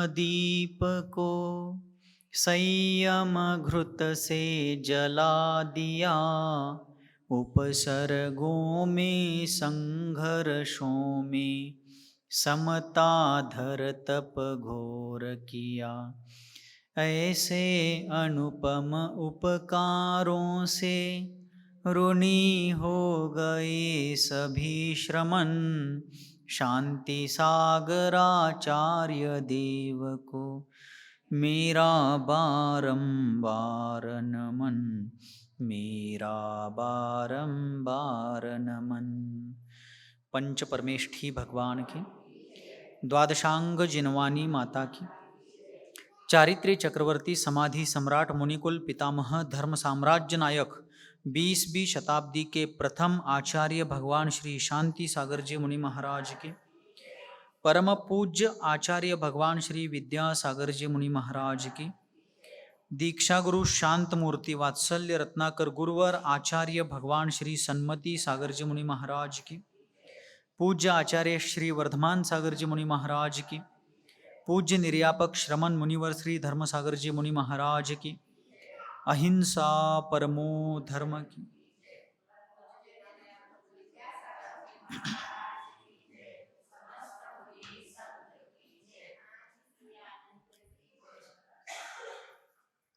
दीप को संयम घृत से जला दिया, उपसर्गों में संघर्षों में समता धर तप घोर किया। ऐसे अनुपम उपकारों से ऋणी हो गए सभी श्रमण, शांति सागराचार्य देव को मेरा बारंबार नमन, मेरा बारंबार नमन। पंच परमेष्ठी भगवान की, द्वादशांग जिनवानी माता की, चारित्र्य चक्रवर्ती समाधि सम्राट मुनिकुल पितामह धर्म साम्राज्य नायक 20वीं शताब्दी के प्रथम आचार्य भगवान श्री शांति सागर जी मुनि महाराज के, परम पूज्य आचार्य भगवान श्री विद्यासागर जी मुनि महाराज की, दीक्षा गुरु शांत मूर्ति वात्सल्य रत्नाकर गुरुवर आचार्य भगवान श्री सन्मति सागर जी मुनि महाराज की, पूज्य आचार्य श्री वर्धमान सागर जी मुनि महाराज की, पूज्य निर्यापक श्रमण मुनिवर श्री धर्म सागर जी मुनि महाराज की, अहिंसा परमो धर्म की,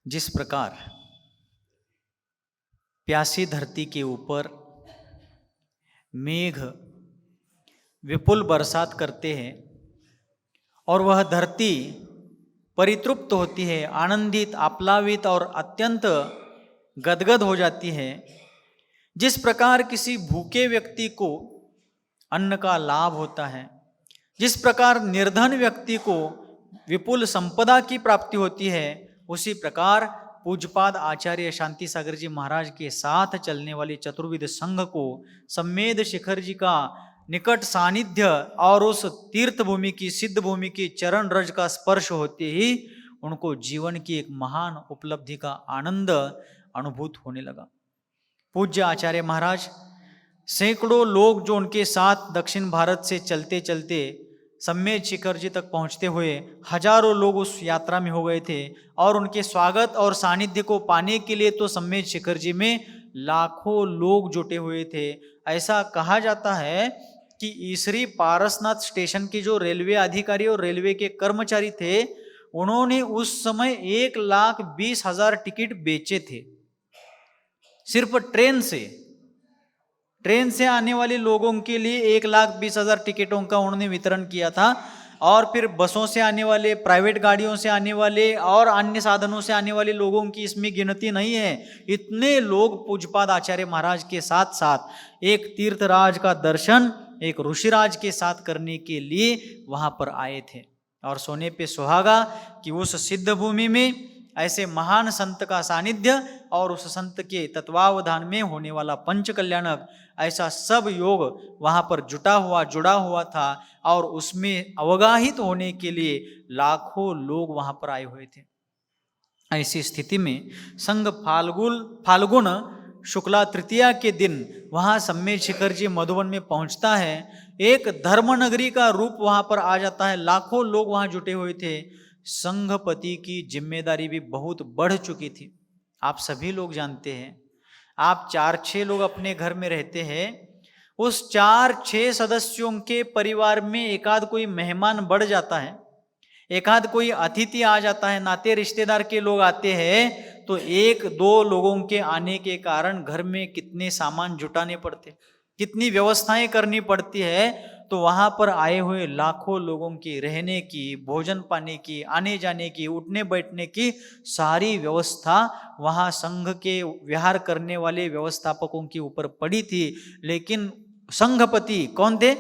जिस प्रकार प्यासी धरती के ऊपर मेघ विपुल बरसात करते हैं और वह धरती परितृप्त होती है, आनंदित, आप्लावित और अत्यंत गदगद हो जाती है, जिस प्रकार किसी भूखे व्यक्ति को अन्न का लाभ होता है, जिस प्रकार निर्धन व्यक्ति को विपुल संपदा की प्राप्ति होती है, उसी प्रकार पूज्यपाद आचार्य शांति सागर जी महाराज के साथ चलने वाली चतुर्विध संघ को सम्मेद शिखर जी का निकट सानिध्य और उस तीर्थ भूमि की, सिद्ध भूमि की चरण रज का स्पर्श होते ही उनको जीवन की एक महान उपलब्धि का आनंद अनुभूत होने लगा। पूज्य आचार्य महाराज सैकड़ों लोग जो उनके साथ दक्षिण भारत से चलते चलते सम्मेद शिखर जी तक पहुंचते हुए हजारों लोग उस यात्रा में हो गए थे और उनके स्वागत और सानिध्य को पाने के लिए तो सम्मेद शिखर जी में लाखों लोग जुटे हुए थे। ऐसा कहा जाता है कि ईसरी पारसनाथ स्टेशन के जो रेलवे अधिकारी और रेलवे के कर्मचारी थे, उन्होंने उस समय 1,20,000 टिकट बेचे थे, सिर्फ ट्रेन से आने वाले लोगों के लिए 1,20,000 टिकटों का उन्होंने वितरण किया था। और फिर बसों से आने वाले, प्राइवेट गाड़ियों से आने वाले और अन्य साधनों से आने वाले लोगों की इसमें गिनती नहीं है। इतने लोग पूज्यपाद आचार्य महाराज के साथ साथ एक तीर्थराज का दर्शन एक ऋषिराज के साथ करने के लिए वहां पर आए थे। और सोने पे सुहागा कि उस सिद्ध भूमि में ऐसे महान संत का सानिध्य और उस संत के तत्वावधान में होने वाला पंच कल्याणक, ऐसा सब योग वहां पर जुड़ा हुआ था और उसमें अवगाहित होने के लिए लाखों लोग वहां पर आए हुए थे। ऐसी स्थिति में संघ फाल्गुन शुक्ला तृतीया के दिन वहां सम्मेद शिखर जी मधुबन में पहुंचता है। एक धर्म नगरी का रूप वहां पर आ जाता है, लाखों लोग वहां जुटे हुए थे। संघपति की जिम्मेदारी भी बहुत बढ़ चुकी थी। आप सभी लोग जानते हैं, आप 4-6 लोग अपने घर में रहते हैं, उस 4-6 सदस्यों के परिवार में एकाध कोई मेहमान बढ़ जाता है, एकाध कोई अतिथि आ जाता है, नाते रिश्तेदार के लोग आते हैं, तो 1-2 लोगों के आने के कारण घर में कितने सामान जुटाने पड़ते, कितनी व्यवस्थाएं करनी पड़ती है। तो वहां पर आए हुए लाखों लोगों की रहने की, भोजन पाने की, आने जाने की, उठने बैठने की सारी व्यवस्था वहां संघ के विहार करने वाले व्यवस्थापकों के ऊपर पड़ी थी। लेकिन संघपति कौन थे?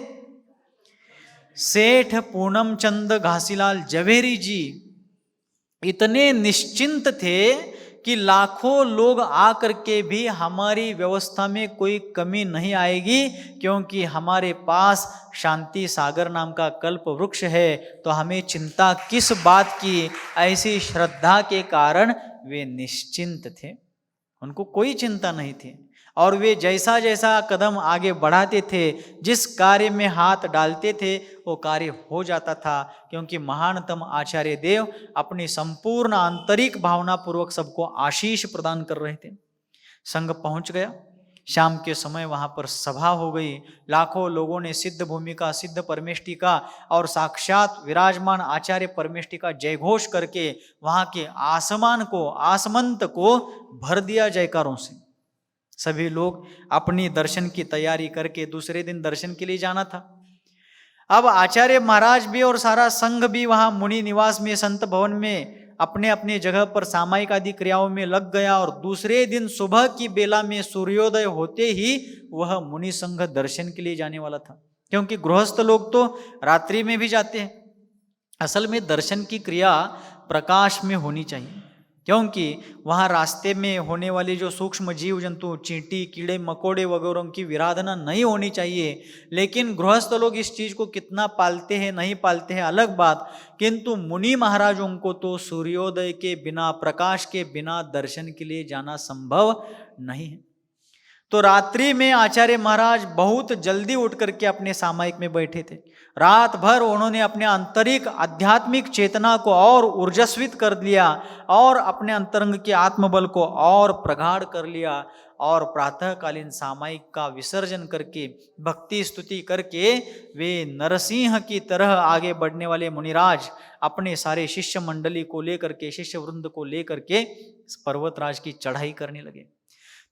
सेठ पूनम चंद घासीलाल जवेरी जी इतने निश्चिंत थे कि लाखों लोग आकर के भी हमारी व्यवस्था में कोई कमी नहीं आएगी, क्योंकि हमारे पास शांति सागर नाम का कल्प वृक्ष है, तो हमें चिंता किस बात की। ऐसी श्रद्धा के कारण वे निश्चिंत थे, उनको कोई चिंता नहीं थी। और वे जैसा जैसा कदम आगे बढ़ाते थे, जिस कार्य में हाथ डालते थे वो कार्य हो जाता था, क्योंकि महानतम आचार्य देव अपनी संपूर्ण आंतरिक भावना पूर्वक सबको आशीष प्रदान कर रहे थे। संघ पहुंच गया। शाम के समय वहां पर सभा हो गई। लाखों लोगों ने सिद्ध भूमिका, सिद्ध परमेष्टि का और साक्षात विराजमान आचार्य परमेष्टि का जय घोष करके वहां के आसमान को, आसमंत को भर दिया जयकारों से। सभी लोग अपनी दर्शन की तैयारी करके दूसरे दिन दर्शन के लिए जाना था। अब आचार्य महाराज भी और सारा संघ भी वहां मुनि निवास में, संत भवन में अपने अपने जगह पर सामायिक आदि क्रियाओं में लग गया। और दूसरे दिन सुबह की बेला में सूर्योदय होते ही वह मुनि संघ दर्शन के लिए जाने वाला था, क्योंकि गृहस्थ लोग तो रात्रि में भी जाते हैं। असल में दर्शन की क्रिया प्रकाश में होनी चाहिए, क्योंकि वहाँ रास्ते में होने वाले जो सूक्ष्म जीव जंतु, चींटी, कीड़े मकोड़े वगैरह की विराधना नहीं होनी चाहिए। लेकिन गृहस्थ लोग इस चीज़ को कितना पालते हैं नहीं पालते हैं अलग बात, किंतु मुनि महाराजों को तो सूर्योदय के बिना, प्रकाश के बिना दर्शन के लिए जाना संभव नहीं है। तो रात्रि में आचार्य महाराज बहुत जल्दी उठ करके अपने सामायिक में बैठे थे। रात भर उन्होंने अपने आंतरिक आध्यात्मिक चेतना को और ऊर्जस्वित कर लिया और अपने अंतरंग के आत्मबल को और प्रगाढ़ कर लिया। और प्रातःकालीन सामायिक का विसर्जन करके, भक्ति स्तुति करके वे नरसिंह की तरह आगे बढ़ने वाले मुनिराज अपने सारे शिष्य मंडली को लेकर के, शिष्य वृंद को लेकर के पर्वतराज की चढ़ाई करने लगे।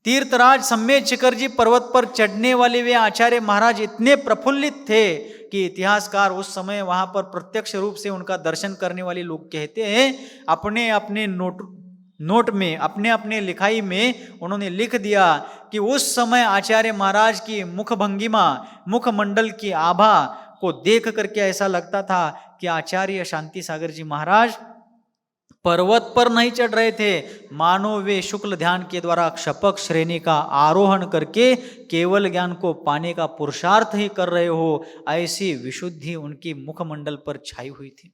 तीर्थराज सम्मेद शिखर जी पर्वत पर चढ़ने वाले वे आचार्य महाराज इतने प्रफुल्लित थे कि इतिहासकार उस समय वहां पर प्रत्यक्ष रूप से उनका दर्शन करने वाले लोग कहते हैं, अपने अपने नोट में, अपने अपने लिखाई में उन्होंने लिख दिया कि उस समय आचार्य महाराज की मुख भंगिमा, मुखमंडल की आभा को देख करके ऐसा लगता था कि आचार्य शांति सागर जी महाराज पर्वत पर नहीं चढ़ रहे थे, मानो वे शुक्ल ध्यान के द्वारा क्षपक श्रेणी का आरोहण करके केवल ज्ञान को पाने का पुरुषार्थ ही कर रहे हो। ऐसी विशुद्धि उनकी मुखमंडल पर छाई हुई थी।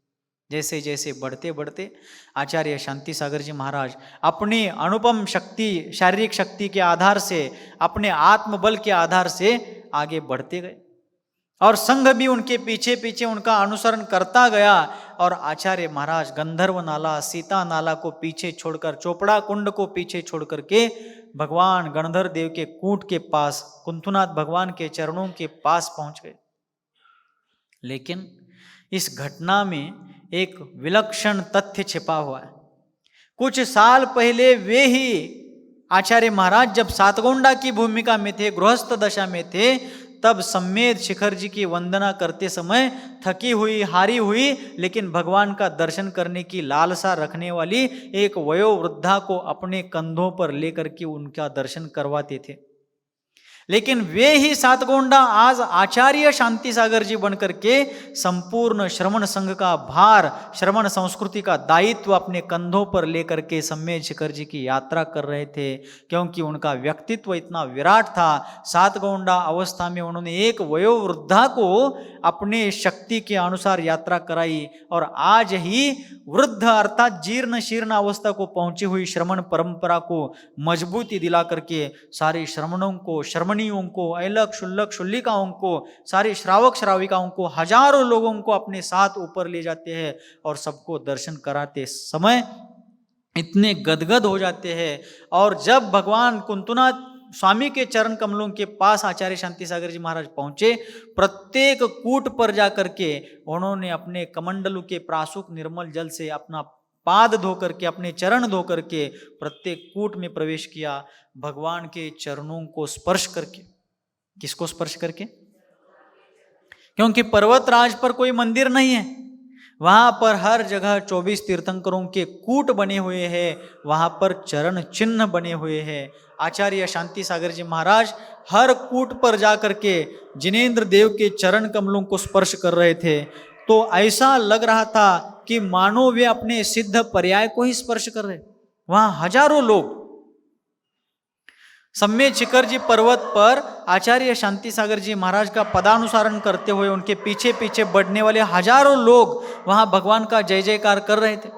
जैसे जैसे बढ़ते बढ़ते आचार्य शांति सागर जी महाराज अपनी अनुपम शक्ति, शारीरिक शक्ति के आधार से, अपने आत्मबल के आधार से आगे बढ़ते गए और संघ भी उनके पीछे पीछे उनका अनुसरण करता गया। और आचार्य महाराज गंधर्व नाला, सीता नाला को पीछे छोड़कर, चोपड़ा कुंड को पीछे छोड़ करके भगवान गणधर देव के कूट के पास, कुंथुनाथ भगवान के चरणों के पास पहुंच गए। लेकिन इस घटना में एक विलक्षण तथ्य छिपा हुआ है। कुछ साल पहले वे ही आचार्य महाराज जब सातगोंडा की भूमिका में थे, गृहस्थ दशा में थे, तब सम्मेद शिखर जी की वंदना करते समय थकी हुई, हारी हुई, लेकिन भगवान का दर्शन करने की लालसा रखने वाली एक वयोवृद्धा को अपने कंधों पर लेकर के उनका दर्शन करवाते थे। लेकिन वे ही सातगोंडा आज आचार्य शांति सागर जी बनकर के संपूर्ण श्रवण संघ का भार, श्रवण संस्कृति का दायित्व अपने कंधों पर लेकर के सम्मेद शिखर जी की यात्रा कर रहे थे, क्योंकि उनका व्यक्तित्व इतना विराट था। सातगोंडा अवस्था में उन्होंने एक वयोवृद्धा को अपने शक्ति के अनुसार यात्रा कराई और आज ही वृद्ध अर्थात जीर्ण शीर्ण अवस्था को पहुंची हुई श्रवण परंपरा को मजबूती दिला करके सारे श्रवणों को, श्रमणियों को, ऐलक शुल्लक शुल्लिकाओं को, सारे श्रावक श्राविकाओं को, हजारों लोगों को अपने साथ ऊपर ले जाते हैं और सबको दर्शन कराते समय इतने गदगद हो जाते हैं। और जब भगवान कुंतुनाथ स्वामी के चरण कमलों के पास आचार्य शांति सागर जी महाराज पहुंचे, प्रत्येक कूट पर जाकर के उन्होंने अपने कमंडलू के प्रासुक निर्मल जल से अपना पाद धो करके, अपने चरण धो करके प्रत्येक कूट में प्रवेश किया, भगवान के चरणों को स्पर्श करके। किसको स्पर्श करके? क्योंकि पर्वतराज पर कोई मंदिर नहीं है, वहां पर हर जगह 24 तीर्थंकरों के कूट बने हुए हैं, वहां पर चरण चिन्ह बने हुए हैं। आचार्य शांति सागर जी महाराज हर कूट पर जाकर के जिनेंद्र देव के चरण कमलों को स्पर्श कर रहे थे, तो ऐसा लग रहा था कि मानो वे अपने सिद्ध पर्याय को ही स्पर्श कर रहे। वहां हजारों लोग सम्मेद शिखर जी पर्वत पर आचार्य शांति सागर जी महाराज का पदानुसारण करते हुए उनके पीछे पीछे बढ़ने वाले हजारों लोग वहां भगवान का जय जयकार कर रहे थे,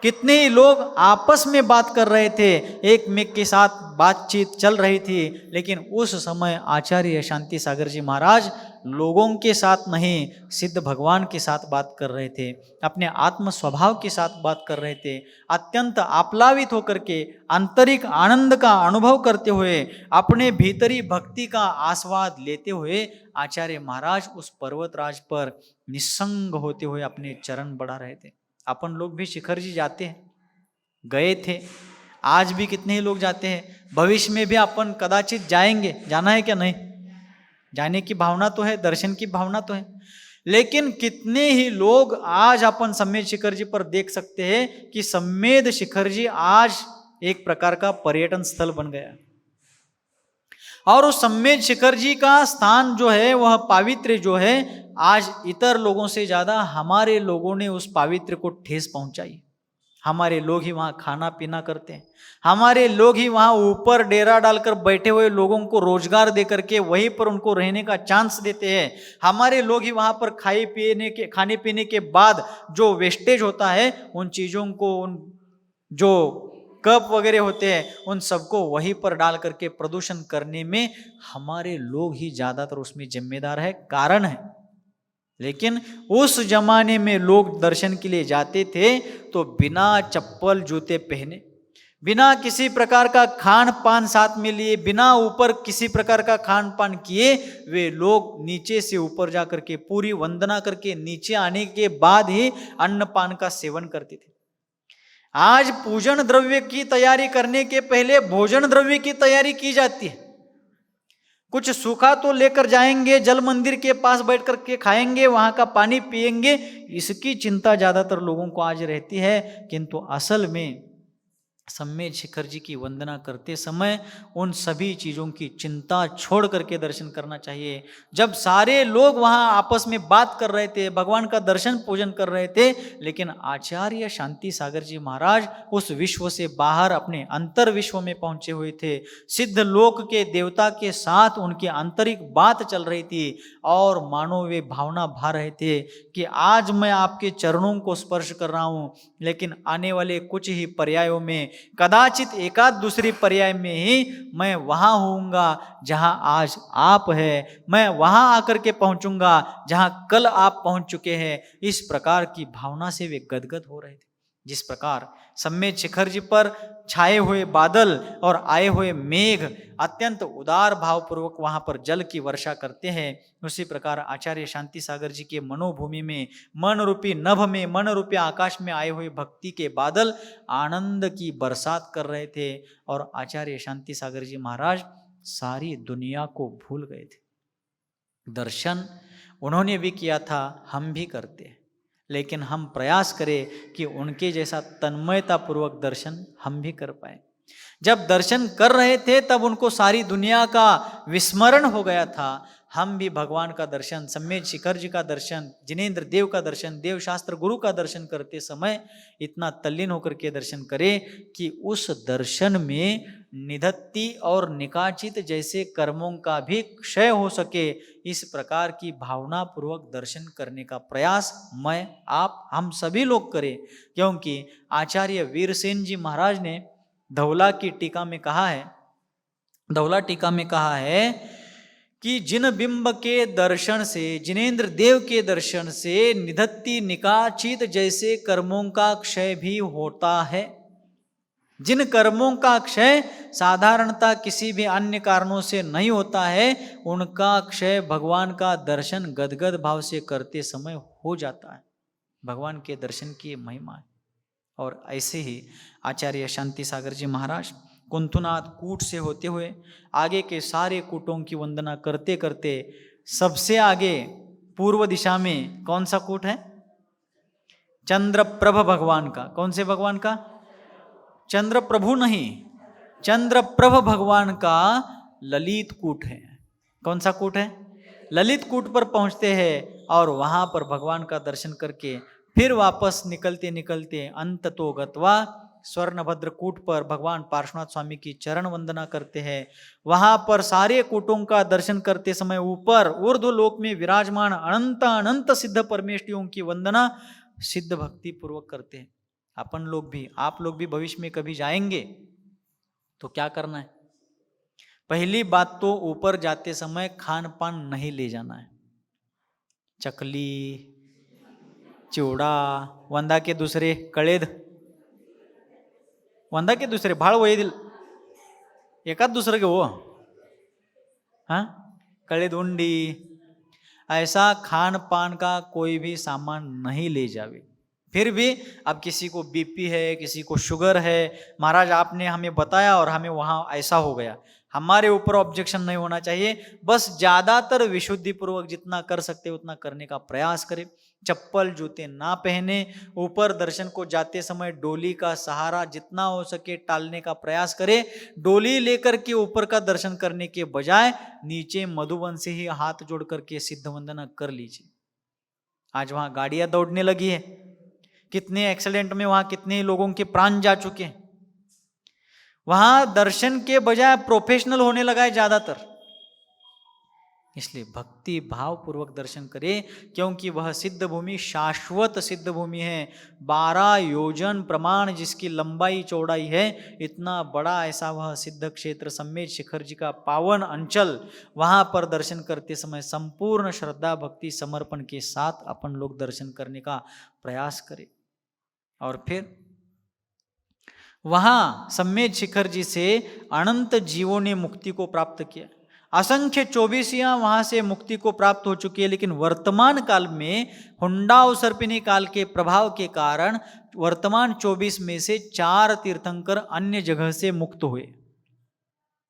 कितने ही लोग आपस में बात कर रहे थे, एक में के साथ बातचीत चल रही थी, लेकिन उस समय आचार्य शांति सागर जी महाराज लोगों के साथ नहीं, सिद्ध भगवान के साथ बात कर रहे थे, अपने आत्म स्वभाव के साथ बात कर रहे थे। अत्यंत आप्लावित होकर के आंतरिक आनंद का अनुभव करते हुए, अपने भीतरी भक्ति का आस्वाद लेते हुए आचार्य महाराज उस पर्वतराज पर निस्संग होते हुए अपने चरण बढ़ा रहे थे। अपन लोग भी शिखर जी जाते हैं, गए थे, आज भी कितने ही लोग जाते हैं, भविष्य में भी अपन कदाचित जाएंगे। जाना है क्या? नहीं, जाने की भावना तो है, दर्शन की भावना तो है, लेकिन कितने ही लोग आज अपन सम्मेद शिखर जी पर देख सकते हैं कि सम्मेद शिखर जी आज एक प्रकार का पर्यटन स्थल बन गया, और उस सम्मेद शिखर जी का स्थान जो है, वह पावित्र जो है, आज इतर लोगों से ज्यादा हमारे लोगों ने उस पावित्र को ठेस पहुंचाई। हमारे लोग ही वहाँ खाना पीना करते हैं, हमारे लोग ही वहाँ ऊपर डेरा डालकर बैठे हुए लोगों को रोजगार दे करके वहीं पर उनको रहने का चांस देते हैं। हमारे लोग ही वहाँ पर खाने पीने के बाद जो वेस्टेज होता है, उन चीज़ों को, उन जो कप वगैरह होते हैं, उन सबको वहीं पर डाल करके प्रदूषण करने में हमारे लोग ही ज़्यादातर उसमें जिम्मेदार है, कारण है। लेकिन उस जमाने में लोग दर्शन के लिए जाते थे तो बिना चप्पल जूते पहने, बिना किसी प्रकार का खान पान साथ में लिए, बिना ऊपर किसी प्रकार का खान पान किए, वे लोग नीचे से ऊपर जा करके पूरी वंदना करके नीचे आने के बाद ही अन्न पान का सेवन करते थे। आज पूजन द्रव्य की तैयारी करने के पहले भोजन द्रव्य की तैयारी की जाती है। कुछ सूखा तो लेकर जाएंगे, जल मंदिर के पास बैठ कर के खाएंगे, वहां का पानी पिएंगे, इसकी चिंता ज्यादातर लोगों को आज रहती है। किंतु असल में सम्मेद शिखर जी की वंदना करते समय उन सभी चीज़ों की चिंता छोड़ करके दर्शन करना चाहिए। जब सारे लोग वहाँ आपस में बात कर रहे थे, भगवान का दर्शन पूजन कर रहे थे, लेकिन आचार्य शांति सागर जी महाराज उस विश्व से बाहर अपने अंतर विश्व में पहुंचे हुए थे। सिद्ध लोक के देवता के साथ उनकी आंतरिक बात चल रही थी, और मानो वे भावना भा रहे थे कि आज मैं आपके चरणों को स्पर्श कर रहा हूँ, लेकिन आने वाले कुछ ही पर्यायों में, कदाचित एकाध दूसरी पर्याय में ही मैं वहां होऊंगा जहां आज आप है, मैं वहां आकर के पहुंचूंगा जहां कल आप पहुंच चुके हैं। इस प्रकार की भावना से वे गदगद हो रहे थे। जिस प्रकार सम्मेद शिखर जी पर छाए हुए बादल और आए हुए मेघ अत्यंत उदार भावपूर्वक वहां पर जल की वर्षा करते हैं, उसी प्रकार आचार्य शांति सागर जी के मनोभूमि में, मन रूपी नभ में, मन रूपी आकाश में आए हुए भक्ति के बादल आनंद की बरसात कर रहे थे, और आचार्य शांति सागर जी महाराज सारी दुनिया को भूल गए थे। दर्शन उन्होंने भी किया था, हम भी करते हैं, लेकिन हम प्रयास करें कि उनके जैसा तन्मयता पूर्वक दर्शन हम भी कर पाए। जब दर्शन कर रहे थे तब उनको सारी दुनिया का विस्मरण हो गया था। हम भी भगवान का दर्शन, सम्मेद शिखर जी का दर्शन, जिनेंद्र देव का दर्शन, देव शास्त्र गुरु का दर्शन करते समय इतना तल्लीन होकर के दर्शन करें कि उस दर्शन में निधत्ति और निकाचित जैसे कर्मों का भी क्षय हो सके। इस प्रकार की भावना पूर्वक दर्शन करने का प्रयास मैं, आप, हम सभी लोग करें, क्योंकि आचार्य वीरसेन जी महाराज ने धौला की टीका में कहा है, धौला टीका में कहा है कि जिन बिंब के दर्शन से, जिनेंद्र देव के दर्शन से निधत्ति निकाचित जैसे कर्मों का क्षय भी होता है। जिन कर्मों का क्षय साधारणतः किसी भी अन्य कारणों से नहीं होता है, उनका क्षय भगवान का दर्शन गदगद भाव से करते समय हो जाता है। भगवान के दर्शन की महिमा है। और ऐसे ही आचार्य शांति सागर जी महाराज कुंथुनाथ कूट से होते हुए आगे के सारे कूटों की वंदना करते करते सबसे आगे पूर्व दिशा में कौन सा कूट है? चंद्रप्रभ भगवान का। कौन से भगवान का? चंद्रप्रभु नहीं, चंद्रप्रभ भगवान का ललित कूट है। कौन सा कूट है? ललित कूट पर पहुंचते हैं और वहां पर भगवान का दर्शन करके फिर वापस निकलते निकलते अंत तो गत्वा स्वर्णभद्र कूट पर भगवान पार्श्वनाथ स्वामी की चरण वंदना करते हैं। वहां पर सारे कूटों का दर्शन करते समय ऊपर ऊर्ध्व लोक में विराजमान अनंत अनंत सिद्ध परमेष्ठियों की वंदना सिद्ध भक्ति पूर्वक करते हैं। अपन लोग भी, आप लोग भी भविष्य में कभी जाएंगे तो क्या करना है? पहली बात तो ऊपर जाते समय खान पान नहीं ले जाना है। चकली, चिवडा, वंदा के दुसरे कळेद, वंदा के दुसरे भाळ वय एकाच दुसरं के हो, हाँ, कड़ेद उंडी, ऐसा खान पान का कोई भी सामान नहीं ले जावे। फिर भी अब किसी को बीपी है, किसी को शुगर है, महाराज आपने हमें बताया और हमें वहाँ ऐसा हो गया, हमारे ऊपर ऑब्जेक्शन नहीं होना चाहिए। बस ज्यादातर विशुद्धि पूर्वक जितना कर सकते उतना करने का प्रयास करें। चप्पल जूते ना पहने, ऊपर दर्शन को जाते समय डोली का सहारा जितना हो सके टालने का प्रयास करें। डोली लेकर के ऊपर का दर्शन करने के बजाय नीचे मधुबन से ही हाथ जोड़ करके सिद्ध वंदना कर लीजिए। आज वहां गाड़ियां दौड़ने लगी है, कितने एक्सीडेंट में वहां कितने लोगों के प्राण जा चुके हैं। वहां दर्शन के बजाय प्रोफेशनल होने लगा है ज्यादातर। इसलिए भक्ति भाव पूर्वक दर्शन करें, क्योंकि वह सिद्ध भूमि शाश्वत सिद्ध भूमि है। 12 योजन प्रमाण जिसकी लंबाई चौड़ाई है, इतना बड़ा ऐसा वह सिद्ध क्षेत्र सम्मेद शिखर जी का पावन अंचल, वहां पर दर्शन करते समय संपूर्ण श्रद्धा भक्ति समर्पण के साथ अपन लोग दर्शन करने का प्रयास करें। और फिर वहां सम्मेद शिखर जी से अनंत जीवों ने मुक्ति को प्राप्त किया। असंख्य 24 वहां से मुक्ति को प्राप्त हो चुकी है, लेकिन वर्तमान काल में हुंडाव सर्पिनी काल के प्रभाव के कारण वर्तमान 24 में से 4 तीर्थंकर अन्य जगह से मुक्त हुए।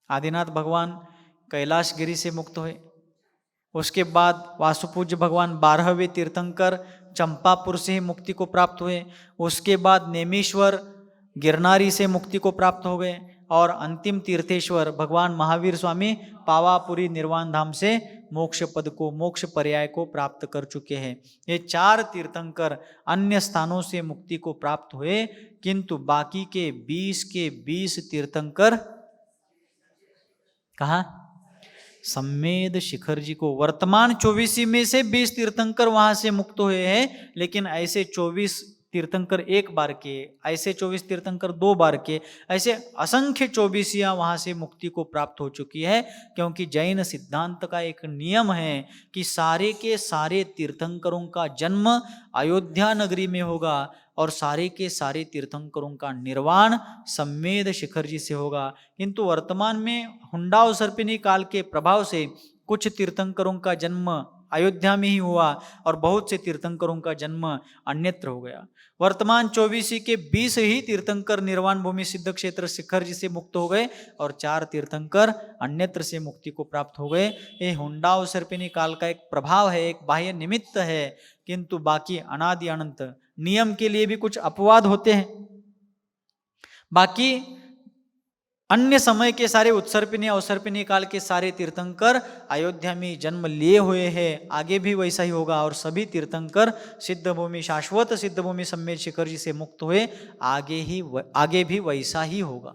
आदिनाथ भगवान कैलाशगिरी से मुक्त हुए, उसके बाद वासुपूज्य भगवान 12वें तीर्थंकर चंपापुर से मुक्ति को प्राप्त हुए, उसके बाद नेमीश्वर गिरनारी से मुक्ति को प्राप्त हो गए, और अंतिम तीर्थेश्वर भगवान महावीर स्वामी पावापुरी निर्वाण धाम से मोक्ष पद को, मोक्ष पर्याय को प्राप्त कर चुके हैं। ये 4 तीर्थंकर अन्य स्थानों से मुक्ति को प्राप्त हुए, किंतु बाकी के 20 तीर्थंकर कहाँ? सम्मेद शिखर जी को। वर्तमान 24 में से 20 तीर्थंकर वहां से मुक्त हुए हैं, लेकिन ऐसे 24 तीर्थंकर एक बार के, ऐसे 24 तीर्थंकर 2 बार के, ऐसे असंख्य 24 वहां से मुक्ति को प्राप्त हो चुकी है। क्योंकि जैन सिद्धांत का एक नियम है कि सारे के सारे तीर्थंकरों का जन्म अयोध्या नगरी में होगा और सारे के सारे तीर्थंकरों का निर्वाण सम्मेद शिखर जी से होगा। किंतु वर्तमान में हुंडाव सर्पिनी काल के प्रभाव से कुछ तीर्थंकरों का जन्म अयोध्या में ही हुआ और बहुत से तीर्थंकरों का जन्म अन्यत्र हो गया। वर्तमान 24 के 20 ही तीर्थंकर निर्वाण भूमि सिद्ध क्षेत्र शिखर जी से मुक्त हो गए और 4 तीर्थंकर अन्यत्र से मुक्ति को प्राप्त हो गए। ये हुंडाव सर्पिनी काल का एक प्रभाव है, एक बाह्य निमित्त है, किंतु बाकी अनादि अनंत नियम के लिए भी कुछ अपवाद होते हैं। बाकी अन्य समय के सारे उत्सर्पिनी अवसर्पिनी काल के सारे तीर्थंकर अयोध्या में जन्म लिए हुए हैं, आगे भी वैसा ही होगा। और सभी तीर्थंकर सिद्ध भूमि शाश्वत सिद्ध भूमि सम्मेद शिखर जी से मुक्त हुए, आगे भी वैसा ही होगा।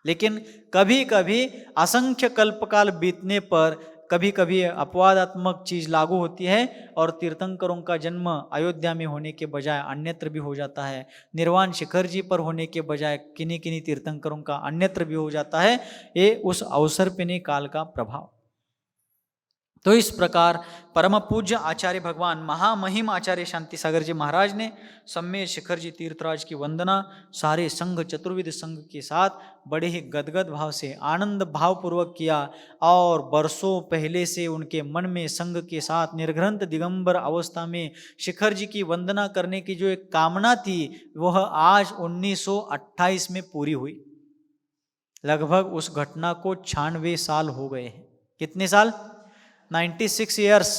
लेकिन कभी कभी असंख्य कल्पकाल बीतने पर कभी कभी अपवादात्मक चीज लागू होती है और तीर्थंकरों का जन्म अयोध्या में होने के बजाय अन्यत्र भी हो जाता है। निर्वाण शिखर जी पर होने के बजाय किन्हीं किन्हीं तीर्थंकरों का अन्यत्र भी हो जाता है। ये उस अवसर पिने काल का प्रभाव। तो इस प्रकार परम पूज्य आचार्य भगवान महामहिम आचार्य शांति सागर जी महाराज ने सम्मेद शिखर जी तीर्थराज की वंदना सारे संघ चतुर्विध संघ के साथ बड़े ही गदगद भाव से आनंद भाव पूर्वक किया। और बरसों पहले से उनके मन में संघ के साथ निर्ग्रंथ दिगंबर अवस्था में शिखर जी की वंदना करने की जो एक कामना थी, वह आज 1928 में पूरी हुई। लगभग उस घटना को 96 साल हो गए हैं। कितने साल? 96 ईयर्स।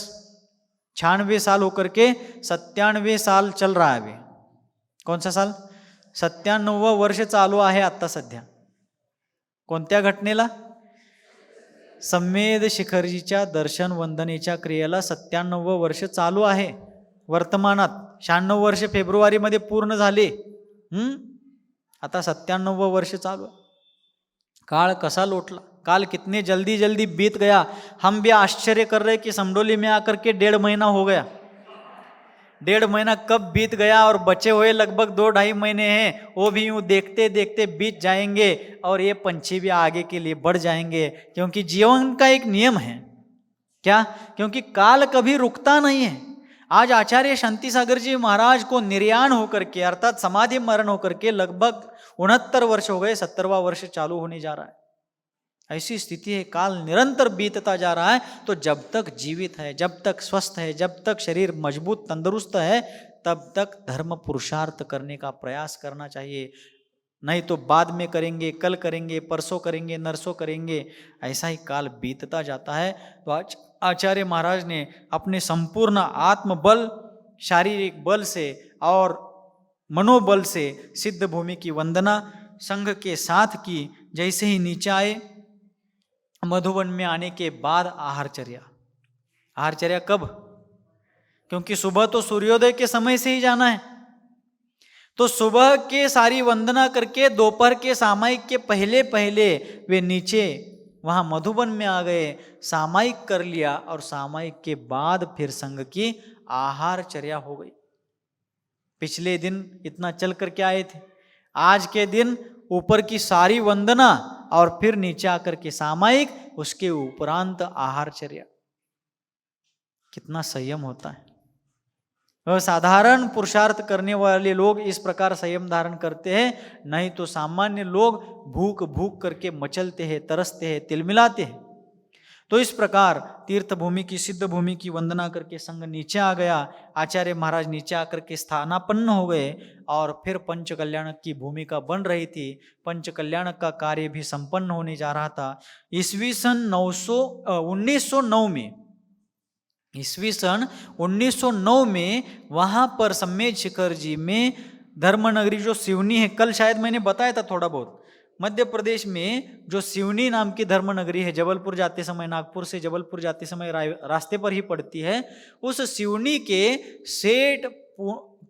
96 साल होकर के 97 साल चल रहा है अभी। कौन सा साल? 97वं वर्ष चालू आहे आता सध्या। कोणत्या घटनेला? सम्मेद शिखरजीच्या दर्शन वंदनेच्या क्रियेला 97वं वर्ष चालू आहे वर्तमानात। 96 वर्ष फेब्रुवारीमध्ये पूर्ण झाले, आता 97वं वर्ष चालू। काल कसा लोटला, काल कितने जल्दी जल्दी बीत गया। हम भी आश्चर्य कर रहे कि समडोली में आकर के 1.5 महीना हो गया। 1.5 महीना कब बीत गया और बचे हुए लगभग 2-2.5 महीने हैं, वो भी यूं देखते देखते बीत जाएंगे और ये पंछी भी आगे के लिए बढ़ जाएंगे। क्योंकि जीवन का एक नियम है क्या, क्योंकि काल कभी रुकता नहीं है। आज आचार्य शांति सागर जी महाराज को निर्याण होकर के अर्थात समाधि मरण होकर के लगभग 69 वर्ष हो गए, 70वां वर्ष चालू होने जा रहा है। ऐसी स्थिति है, काल निरंतर बीतता जा रहा है। तो जब तक जीवित है, जब तक स्वस्थ है, जब तक शरीर मजबूत तंदुरुस्त है, तब तक धर्म पुरुषार्थ करने का प्रयास करना चाहिए। नहीं तो बाद में करेंगे, कल करेंगे, परसों करेंगे, नरसों करेंगे, ऐसा ही काल बीतता जाता है। तो आज आचार्य महाराज ने अपने संपूर्ण आत्मबल, शारीरिक बल से और मनोबल से सिद्ध भूमि की वंदना संघ के साथ की। जैसे ही नीचे आए, मधुवन में आने के बाद आहारचर्या। आहारचर्या कब? क्योंकि सुबह तो सूर्योदय के समय से ही जाना है। तो सुबह के सारी वंदना करके दोपहर के सामायिक के पहले पहले वे नीचे वहां मधुबन में आ गए, सामायिक कर लिया और सामायिक के बाद फिर संघ की आहारचर्या हो गई। पिछले दिन इतना चल करके आए थे, आज के दिन ऊपर की सारी वंदना और फिर नीचे आकर के सामायिक, उसके उपरांत आहारचर्या। कितना संयम होता है। साधारण पुरुषार्थ करने वाले लोग इस प्रकार संयम धारण करते हैं, नहीं तो सामान्य लोग भूख भूख करके मचलते हैं, तरसते हैं, तिलमिलाते हैं। तो इस प्रकार तीर्थ भूमि की, सिद्ध भूमि की वंदना करके संघ नीचे आ गया। आचार्य महाराज नीचे आकर के स्थानापन्न हो गए और फिर पंच कल्याणक की भूमिका बन रही थी। पंच कल्याणक का कार्य भी संपन्न होने जा रहा था। ईस्वी सन 1909 में, ईस्वी सन 1909 में वहां पर सम्मेद शिखर जी में धर्मनगरी जो सिवनी है, कल शायद मैंने बताया था थोड़ा बहुत, मध्य प्रदेश में जो सिवनी नाम की धर्मनगरी है, जबलपुर जाते समय, नागपुर से जबलपुर जाते समय रास्ते पर ही पड़ती है। उस सिवनी के सेठ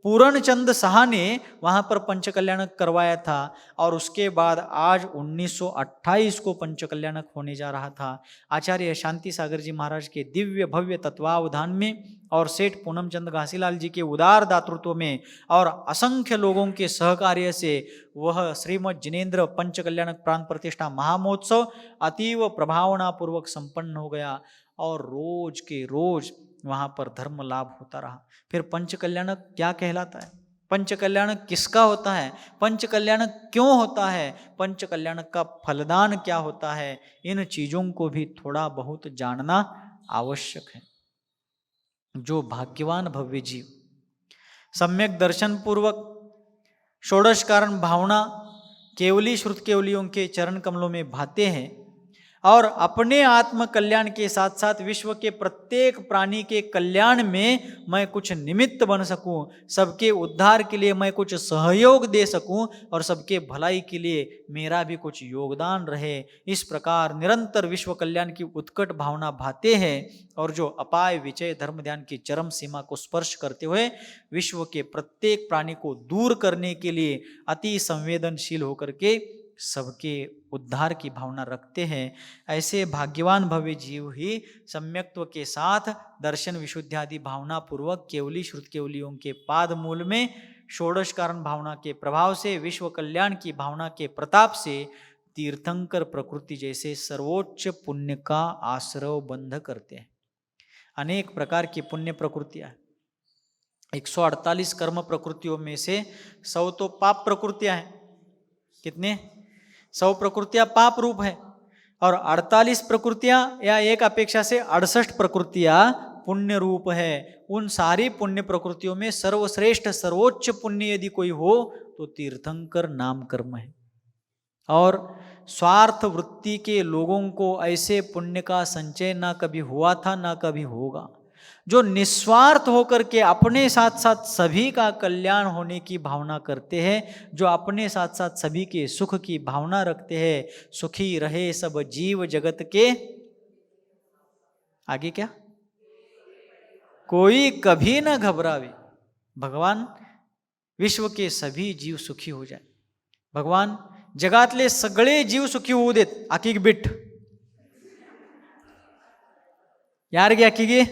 पूरणचंद शाह ने वहां पर पंच कल्याणक करवाया था और उसके बाद आज 1928 को पंच कल्याणक होने जा रहा था। आचार्य शांति सागर जी महाराज के दिव्य भव्य तत्वावधान में और सेठ पूनमचंद घासीलाल जी के उदार दातृत्व में और असंख्य लोगों के सहकार्य से वह श्रीमद जिनेन्द्र पंच कल्याणक प्राण प्रतिष्ठा महामहोत्सव अतीव प्रभावना पूर्वक संपन्न हो गया और रोज के रोज वहां पर धर्म लाभ होता रहा। फिर पंच कल्याणक क्या कहलाता है, पंच कल्याणक किसका होता है, पंच कल्याणक क्यों होता है, पंच कल्याणक का फलदान क्या होता है, इन चीजों को भी थोड़ा बहुत जानना आवश्यक है। जो भाग्यवान भव्य जीव सम्यक दर्शन पूर्वक षोडश कारण भावना केवली श्रुत केवलियों के चरण कमलों में भाते हैं और अपने आत्म कल्याण के साथ साथ विश्व के प्रत्येक प्राणी के कल्याण में मैं कुछ निमित्त बन सकूं, सबके उद्धार के लिए मैं कुछ सहयोग दे सकूं और सबके भलाई के लिए मेरा भी कुछ योगदान रहे, इस प्रकार निरंतर विश्व कल्याण की उत्कट भावना भाते हैं और जो अपाय विजय धर्म ध्यान की चरम सीमा को स्पर्श करते हुए विश्व के प्रत्येक प्राणी को दूर करने के लिए अति संवेदनशील होकर के सबके उद्धार की भावना रखते हैं। ऐसे भाग्यवान भव्य जीव ही सम्यक्त्व के साथ दर्शन विशुद्धि आदि भावना पूर्वक केवली श्रुत केवलियों के पाद मूल में षोडश कारण भावना के प्रभाव से विश्व कल्याण की भावना के प्रताप से तीर्थंकर प्रकृति जैसे सर्वोच्च पुण्य का आश्रव बंध करते हैं। अनेक प्रकार की पुण्य प्रकृतियां, 148 कर्म प्रकृतियों में से 100 तो पाप प्रकृतियां हैं। कितने? 100 प्रकृतियां पाप रूप है और 48 प्रकृतियां या एक अपेक्षा से 68 प्रकृतियां पुण्य रूप है। उन सारी पुण्य प्रकृतियों में सर्वश्रेष्ठ सर्वोच्च पुण्य यदि कोई हो तो तीर्थंकर नाम कर्म है। और स्वार्थ वृत्ति के लोगों को ऐसे पुण्य का संचय ना कभी हुआ था ना कभी होगा। जो निस्वार्थ होकर के अपने साथ साथ सभी का कल्याण होने की भावना करते हैं, जो अपने साथ साथ सभी के सुख की भावना रखते हैं, सुखी रहे सब जीव जगत के आगे क्या, कोई कभी ना घबरावे। भगवान विश्व के सभी जीव सुखी हो जाए, भगवान जगातले सगळे जीव सुखी होऊ देत। आकीक बिठ यार गे आकीगे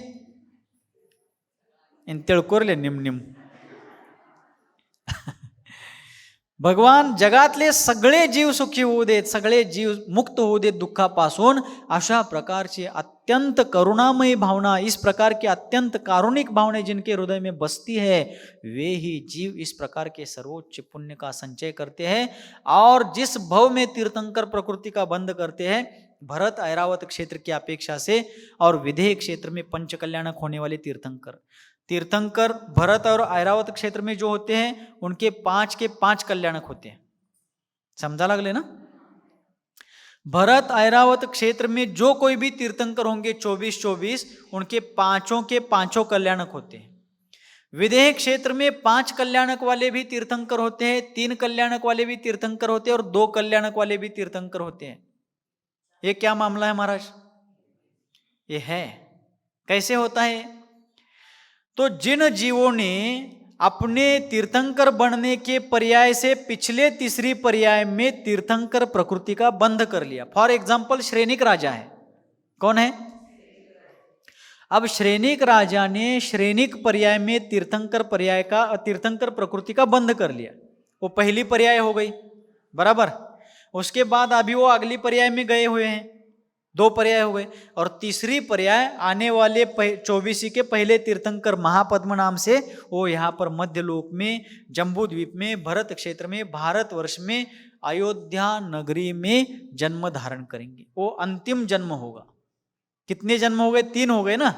इन तिळकोरले निम भगवान जगातले सगळे जीव सुखी होऊ देत, सगळे जीव मुक्त होऊ देत दुःखापासून, अशा प्रकारची अत्यंत करुणामयी भावना, इस प्रकार की अत्यंत कारुणिक भावना जिनके हृदय में बसती है, वे ही जीव इस प्रकार के सर्वोच्च पुण्य का संचय करते हैं। और जिस भव में तीर्थंकर प्रकृति का बंध करते हैं, भरत ऐरावत क्षेत्र की अपेक्षा से और विदेह क्षेत्र में पंच कल्याणक होने वाले तीर्थंकर भरत और ऐरावत क्षेत्र में जो होते हैं, उनके 5 के 5 कल्याणक होते हैं। समझा लगले ना? भरत ऐरावत क्षेत्र में जो कोई भी तीर्थंकर होंगे 24-24, उनके 5 के 5 कल्याणक होते हैं। विदेह क्षेत्र में 5 कल्याणक वाले भी तीर्थंकर होते हैं, 3 कल्याणक वाले भी तीर्थंकर होते हैं और 2 कल्याणक वाले भी तीर्थंकर होते हैं। ये क्या मामला है महाराज? ये है। कैसे होता है? तो जिन जीवों ने अपने तीर्थंकर बनने के पर्याय से पिछले तीसरी पर्याय में तीर्थंकर प्रकृति का बंध कर लिया। फॉर एग्जाम्पल श्रेणिक राजा है। कौन है? अब श्रेणिक राजा ने श्रेणिक पर्याय में तीर्थंकर प्रकृति का बंध कर लिया। वो पहली पर्याय हो गई, बराबर। उसके बाद अभी वो अगली पर्याय में गए हुए हैं, 2 पर्याय हो गए। और तीसरी पर्याय आने वाले 24 के पहले तीर्थंकर महापद्म नाम से वो यहाँ पर मध्यलोक में, जम्बू द्वीप में, भरत क्षेत्र में, भारतवर्ष में, अयोध्या नगरी में जन्म धारण करेंगे। वो अंतिम जन्म होगा। कितने जन्म हो गए? 3 हो गए ना।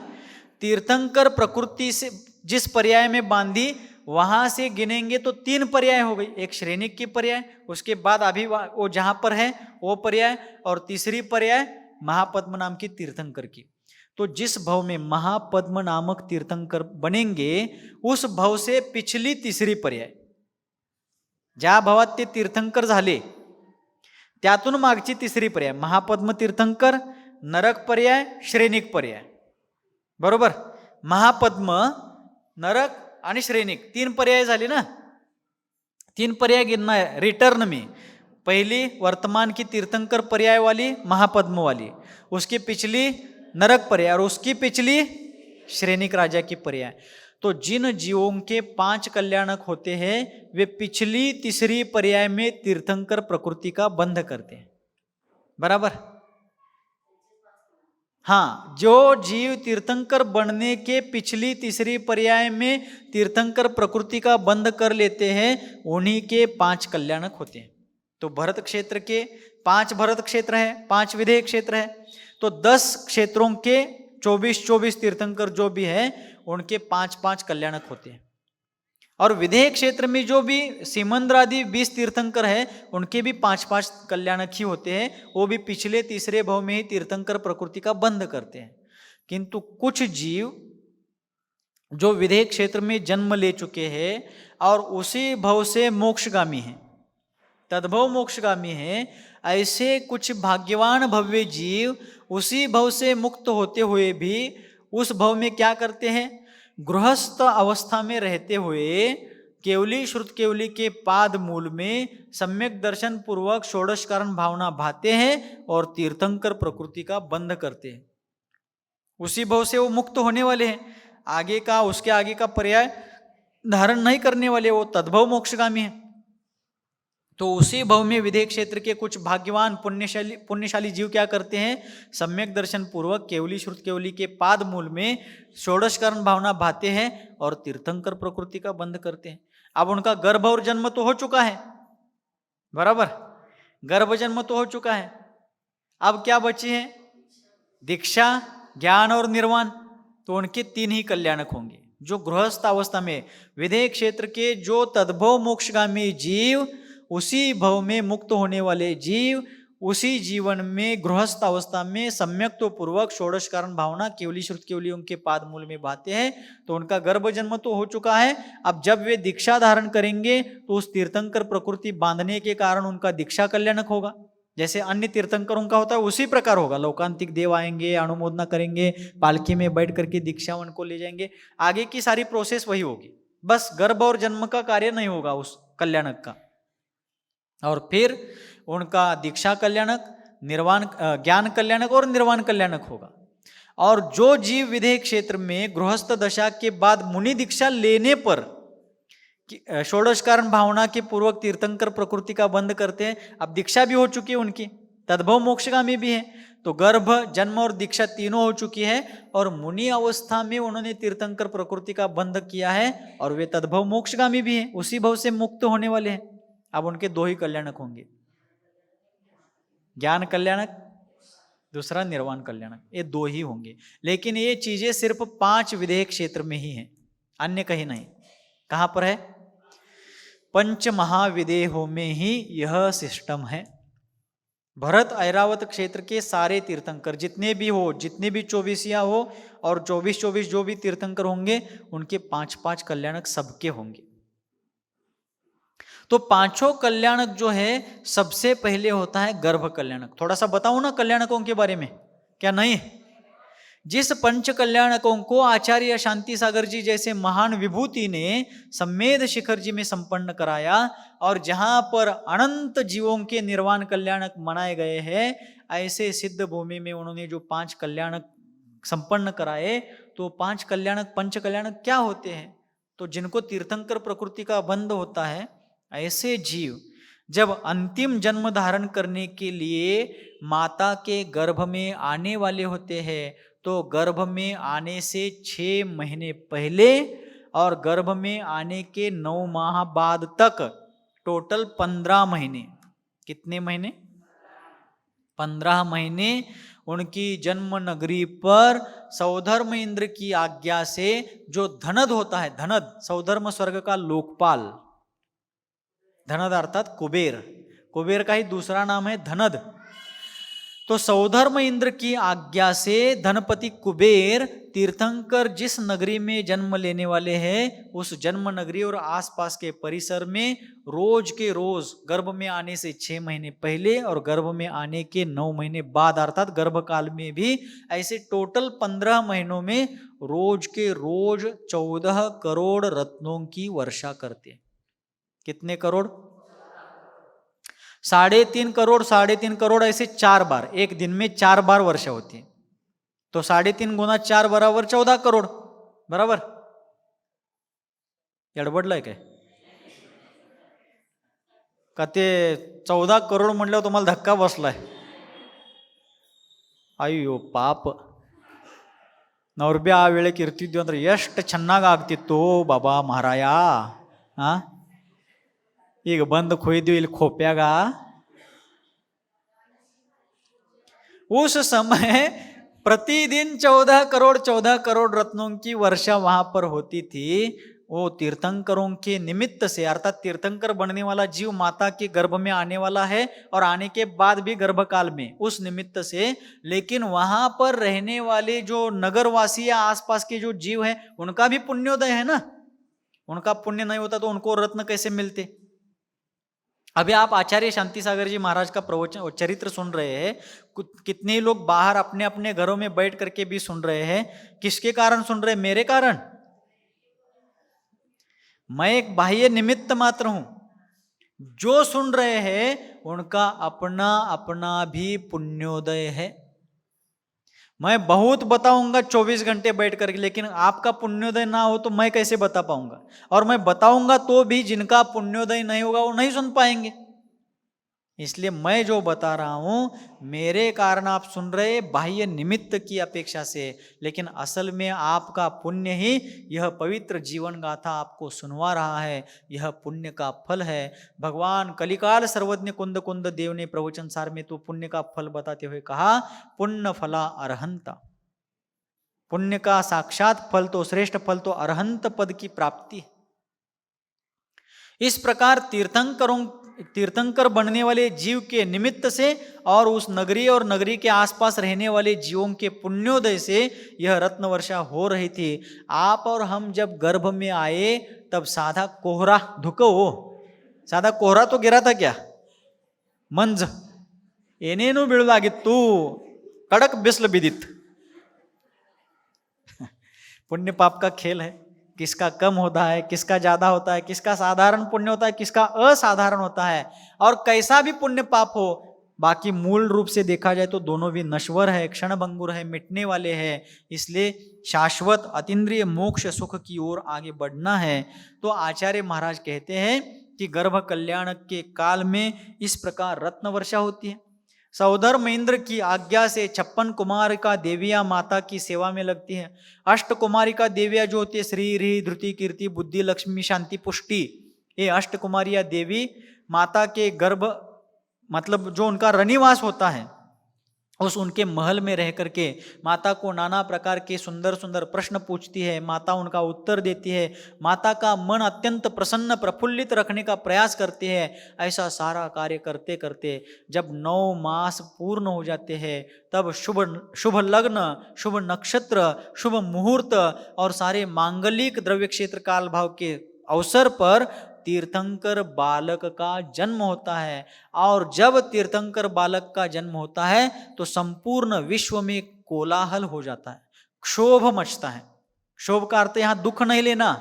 तीर्थंकर प्रकृति से जिस पर्याय में बांधी, वहां से गिनेंगे तो 3 पर्याय हो गई। एक श्रेणिक की पर्याय, उसके बाद अभी वो जहां पर है वो पर्याय, और तीसरी पर्याय महापद्म नाम की तीर्थंकर की। तो जिस भव में महापद्म नामक तीर्थंकर बनेंगे, उस भव से पिछली तीसरी पर्याय, ज्या भवात ते तीर्थंकर झाले त्यातून मागची तीसरी पर्याय महापद्म तीर्थंकर, नरक पर्याय, श्रेणिक पर्याय, बरोबर। महापद्म, नरक आणि श्रेणिक 3 पर्याय झाले ना। 3 पर्याय गिनना है रिटर्न में। पहली वर्तमान की तीर्थंकर पर्याय वाली महापद्म वाली, उसकी पिछली नरक पर्याय और उसकी पिछली श्रेणिक राजा की पर्याय। तो जिन जीवों के 5 कल्याणक होते हैं, वे पिछली तीसरी पर्याय में तीर्थंकर प्रकृति का बंध करते हैं, बराबर। हाँ, जो जीव तीर्थंकर बनने के पिछली तीसरी पर्याय में तीर्थंकर प्रकृति का बंध कर लेते हैं, उन्हीं के 5 कल्याणक होते हैं। तो भरत क्षेत्र के 5 भरत क्षेत्र है, 5 विदेह क्षेत्र है, तो 10 क्षेत्रों के 24-24 तीर्थंकर जो भी है, उनके 5-5 कल्याणक होते हैं। और विदेह क्षेत्र में जो भी सीमंद्र आदि 20 तीर्थंकर है, उनके भी 5-5 कल्याणक ही होते हैं। वो भी पिछले तीसरे भव में ही तीर्थंकर प्रकृति का बंध करते हैं। किंतु कुछ जीव जो विदेह क्षेत्र में जन्म ले चुके हैं और उसी भव से मोक्षगामी हैं, तद्भव मोक्षगामी हैं, ऐसे कुछ भाग्यवान भव्य जीव उसी भव से मुक्त होते हुए भी उस भव में क्या करते हैं? गृहस्थ अवस्था में रहते हुए केवली श्रुत केवली के पाद मूल में सम्यक दर्शन पूर्वक षोडश कारण भावना भाते हैं और तीर्थंकर प्रकृति का बंध करते हैं। उसी भव से वो मुक्त होने वाले हैं। आगे का, उसके आगे का पर्याय धारण नहीं करने वाले, वो तद्भव मोक्षगामी है। तो उसी भव में विदेह क्षेत्र के कुछ भाग्यवान पुण्यशाली जीव क्या करते हैं? सम्यक दर्शन पूर्वक केवली श्रुत केवली के पाद मूल में षोडश कारण भावना भाते हैं और तीर्थंकर प्रकृति का बंध करते हैं। अब उनका गर्भ और जन्म तो हो चुका है, बराबर, गर्भ जन्म तो हो चुका है। अब क्या बचे हैं? दीक्षा, ज्ञान और निर्वाण। तो उनके 3 ही कल्याणक होंगे। जो गृहस्थ अवस्था में विदेह क्षेत्र के जो तद्भव मोक्षगामी जीव, उसी भव में मुक्त होने वाले जीव, उसी जीवन में गृहस्थ अवस्था में सम्यक तो पूर्वक षोडश कारण भावना केवली श्रुत केवली उनके पाद मूल में भाते हैं। तो उनका गर्भ जन्म तो हो चुका है। अब जब वे दीक्षा धारण करेंगे तो उस तीर्थंकर प्रकृति बांधने के कारण उनका दीक्षा कल्याणक होगा। जैसे अन्य तीर्थंकरों का होता है उसी प्रकार होगा। लोकांतिक देव आएंगे, अनुमोदना करेंगे, पालकी में बैठ करके दीक्षावन को ले जाएंगे। आगे की सारी प्रोसेस वही होगी, बस गर्भ और जन्म का कार्य नहीं होगा उस कल्याणक का। और फिर उनका दीक्षा कल्याणक, निर्वाण ज्ञान कल्याणक और निर्वाण कल्याणक होगा। और जो जीव विदेह क्षेत्र में गृहस्थ दशा के बाद मुनि दीक्षा लेने पर षोडश कारण भावना के पूर्वक तीर्थंकर प्रकृति का बंध करते हैं, अब दीक्षा भी हो चुकी है उनकी, तद्भव मोक्षगामी भी है, तो गर्भ जन्म और दीक्षा तीनों हो चुकी है, और मुनि अवस्था में उन्होंने तीर्थंकर प्रकृति का बंध किया है और वे तद्भव मोक्षगामी भी हैं, उसी भव से मुक्त होने वाले हैं। अब उनके दो ही कल्याणक होंगे, ज्ञान कल्याणक, दूसरा निर्वाण कल्याणक, ये दो ही होंगे। लेकिन ये चीजें सिर्फ 5 विदेह क्षेत्र में ही हैं, अन्य कहीं नहीं। कहां पर है? पंच महाविदेहों में ही यह सिस्टम है। भरत ऐरावत क्षेत्र के सारे तीर्थंकर जितने भी हो, जितने भी 24 हो और 24 जो भी तीर्थंकर होंगे, उनके 5 कल्याणक सबके होंगे। तो 5 कल्याणक जो है, सबसे पहले होता है गर्भ कल्याणक। थोड़ा सा बताऊं ना कल्याणकों के बारे में, क्या नहीं? जिस पंच कल्याणकों को आचार्य शांति सागर जी जैसे महान विभूति ने सम्मेद शिखर जी में संपन्न कराया, और जहां पर अनंत जीवों के निर्वाण कल्याणक मनाए गए हैं, ऐसे सिद्ध भूमि में उन्होंने जो 5 कल्याणक संपन्न कराए, तो 5 कल्याणक, पंच कल्याणक क्या होते हैं? तो जिनको तीर्थंकर प्रकृति का बंध होता है, ऐसे जीव जब अंतिम जन्म धारण करने के लिए माता के गर्भ में आने वाले होते हैं, तो गर्भ में आने से 6 महीने पहले और गर्भ में आने के 9 माह बाद तक टोटल 15 महीने, कितने महीने? 15 महीने उनकी जन्म नगरी पर सौधर्म इंद्र की आज्ञा से जो धनद होता है, धनद सौधर्म स्वर्ग का लोकपाल, धनद अर्थात कुबेर, कुबेर का ही दूसरा नाम है धनद। तो सौधर्म इंद्र की आज्ञा से धनपति कुबेर तीर्थंकर जिस नगरी में जन्म लेने वाले हैं, उस जन्म नगरी और आसपास के परिसर में रोज के रोज गर्भ में आने से 6 महीने पहले और गर्भ में आने के 9 महीने बाद, अर्थात गर्भकाल में भी, ऐसे टोटल 15 महीनों में रोज के रोज 14 करोड़ रत्नों की वर्षा करते। कितने करोड़? 3.5 करोड़ ऐसे 4 बार, एक दिन में 4 बार वर्षा होती है, तो 3.5 गुना 4 बराबर 14 करोड़, बराबर? गडबडलाय काय? का ते 14 करोड म्हटल्यावर तुम्हाला धक्का बसलाय? ಅಯ್ಯೋ ಪಾಪ, ನವ್ರು ಆ ವೇಳೆಗೆ ಇರ್ತಿದ್ವಿ ಅಂದ್ರೆ ಎಷ್ಟು ಚೆನ್ನಾಗಿ ಆಗ್ತಿತ್ತು ಬಾಬಾ ಮಹಾರಾಯ. ಈಗ ಬಂದು ಕೊಯ್ದ್ವಿ ಇಲ್ಲಿ खोप्याಗ. उस समय प्रतिदिन 14 करोड़ रत्नों की वर्षा वहां पर होती थी। वो तीर्थंकरों के निमित्त से, अर्थात तीर्थंकर बनने वाला जीव माता के गर्भ में आने वाला है और आने के बाद भी गर्भकाल में, उस निमित्त से। लेकिन वहां पर रहने वाले जो नगरवासी या आसपास के जो जीव हैं, उनका भी पुण्योदय है ना, उनका पुण्य नहीं होता तो उनको रत्न कैसे मिलते? अभी आप आचार्य शांति सागर जी महाराज का प्रवचन चरित्र सुन रहे हैं, कितने लोग बाहर अपने अपने घरों में बैठ करके भी सुन रहे हैं। किसके कारण सुन रहे? मेरे कारण। मैं एक बाह्य निमित्त मात्र हूं। जो सुन रहे हैं उनका अपना अपना भी पुण्योदय है। मैं बहुत बताऊंगा 24 घंटे बैठ करके, लेकिन आपका पुण्योदय ना हो तो मैं कैसे बता पाऊंगा? और मैं बताऊंगा तो भी जिनका पुण्योदय नहीं होगा वो नहीं सुन पाएंगे। इसलिए मैं जो बता रहा हूं, मेरे कारण आप सुन रहे बाह्य निमित्त की अपेक्षा से, लेकिन असल में आपका पुण्य ही यह पवित्र जीवन गाथा आपको सुनवा रहा है। यह पुण्य का फल है। भगवान कलिकाल सर्वज्ञ कुंद कुंद देव ने प्रवचन सार में तो पुण्य का फल बताते हुए कहा, पुण्य फला अरहंता। पुण्य का साक्षात फल तो, श्रेष्ठ फल तो अरहंत पद की प्राप्ति। इस प्रकार तीर्थंकर बनने वाले जीव के निमित्त से और उस नगरी और नगरी के आसपास रहने वाले जीवों के पुण्योदय से यह रत्न वर्षा हो रही थी। आप और हम जब गर्भ में आए तब साधा कोहरा, धुको हो, साधा कोहरा तो गिरा था क्या? मंज ಏನೇನೂ ಬೀಳಲಾಗಿತ್ತು, कड़क बिस्ल बिदित। पुण्य पाप का खेल है, किसका कम होता है, किसका ज्यादा होता है, किसका साधारण पुण्य होता है, किसका असाधारण होता है। और कैसा भी पुण्य पाप हो, बाकी मूल रूप से देखा जाए तो दोनों भी नश्वर है, क्षणभंगुर है, मिटने वाले हैं। इसलिए शाश्वत अतीन्द्रिय मोक्ष सुख की ओर आगे बढ़ना है। तो आचार्य महाराज कहते हैं कि गर्भ कल्याण के काल में इस प्रकार रत्न वर्षा होती है। सौधर्म इंद्र की आज्ञा से 56 कुमारिका देवियां माता की सेवा में लगती है। 8 कुमारिका देवियां जो होती है श्री री धृति कीर्ति बुद्धि लक्ष्मी शांति पुष्टि, ये 8 कुमारियां देवी माता के गर्भ मतलब जो उनका रनिवास होता है उस उनके महल में रह करके माता को नाना प्रकार के सुंदर सुंदर प्रश्न पूछती है, माता उनका उत्तर देती है, माता का मन अत्यंत प्रसन्न प्रफुल्लित रखने का प्रयास करती है। ऐसा सारा कार्य करते करते जब 9 मास पूर्ण हो जाते हैं तब शुभ लग्न, शुभ नक्षत्र, शुभ मुहूर्त और सारे मांगलिक द्रव्य क्षेत्र काल भाव के अवसर पर तीर्थंकर बालक का जन्म होता है। और जब तीर्थंकर बालक का जन्म होता है तो संपूर्ण विश्व में कोलाहल हो जाता है, क्षोभ मचता है। क्षोभ का अर्थ यहां दुख नहीं लेना,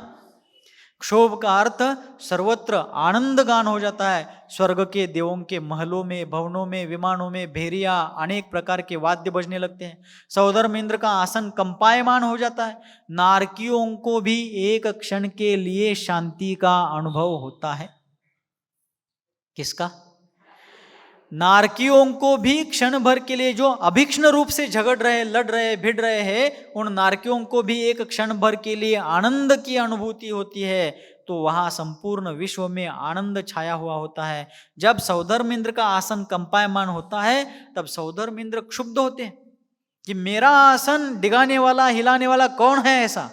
क्षोभ का अर्थ सर्वत्र आनंद गान हो जाता है। स्वर्ग के देवों के महलों में, भवनों में, विमानों में भेरिया अनेक प्रकार के वाद्य बजने लगते हैं। सौधर्म इंद्र का आसन कंपायमान हो जाता है। नारकियों को भी एक क्षण के लिए शांति का अनुभव होता है। किसका? नारकियों को भी क्षण भर के लिए, जो अभीक्ष्ण रूप से झगड़ रहे, लड़ रहे, भिड़ रहे हैं, उन नारकियों को भी एक क्षण भर के लिए आनंद की अनुभूति होती है। तो वहां संपूर्ण विश्व में आनंद छाया हुआ होता है। जब सौधर्म इंद्र का आसन कंपायमान होता है तब सौधर्म इंद्र क्षुब्ध होते हैं कि मेरा आसन डिगाने वाला, हिलाने वाला कौन है ऐसा।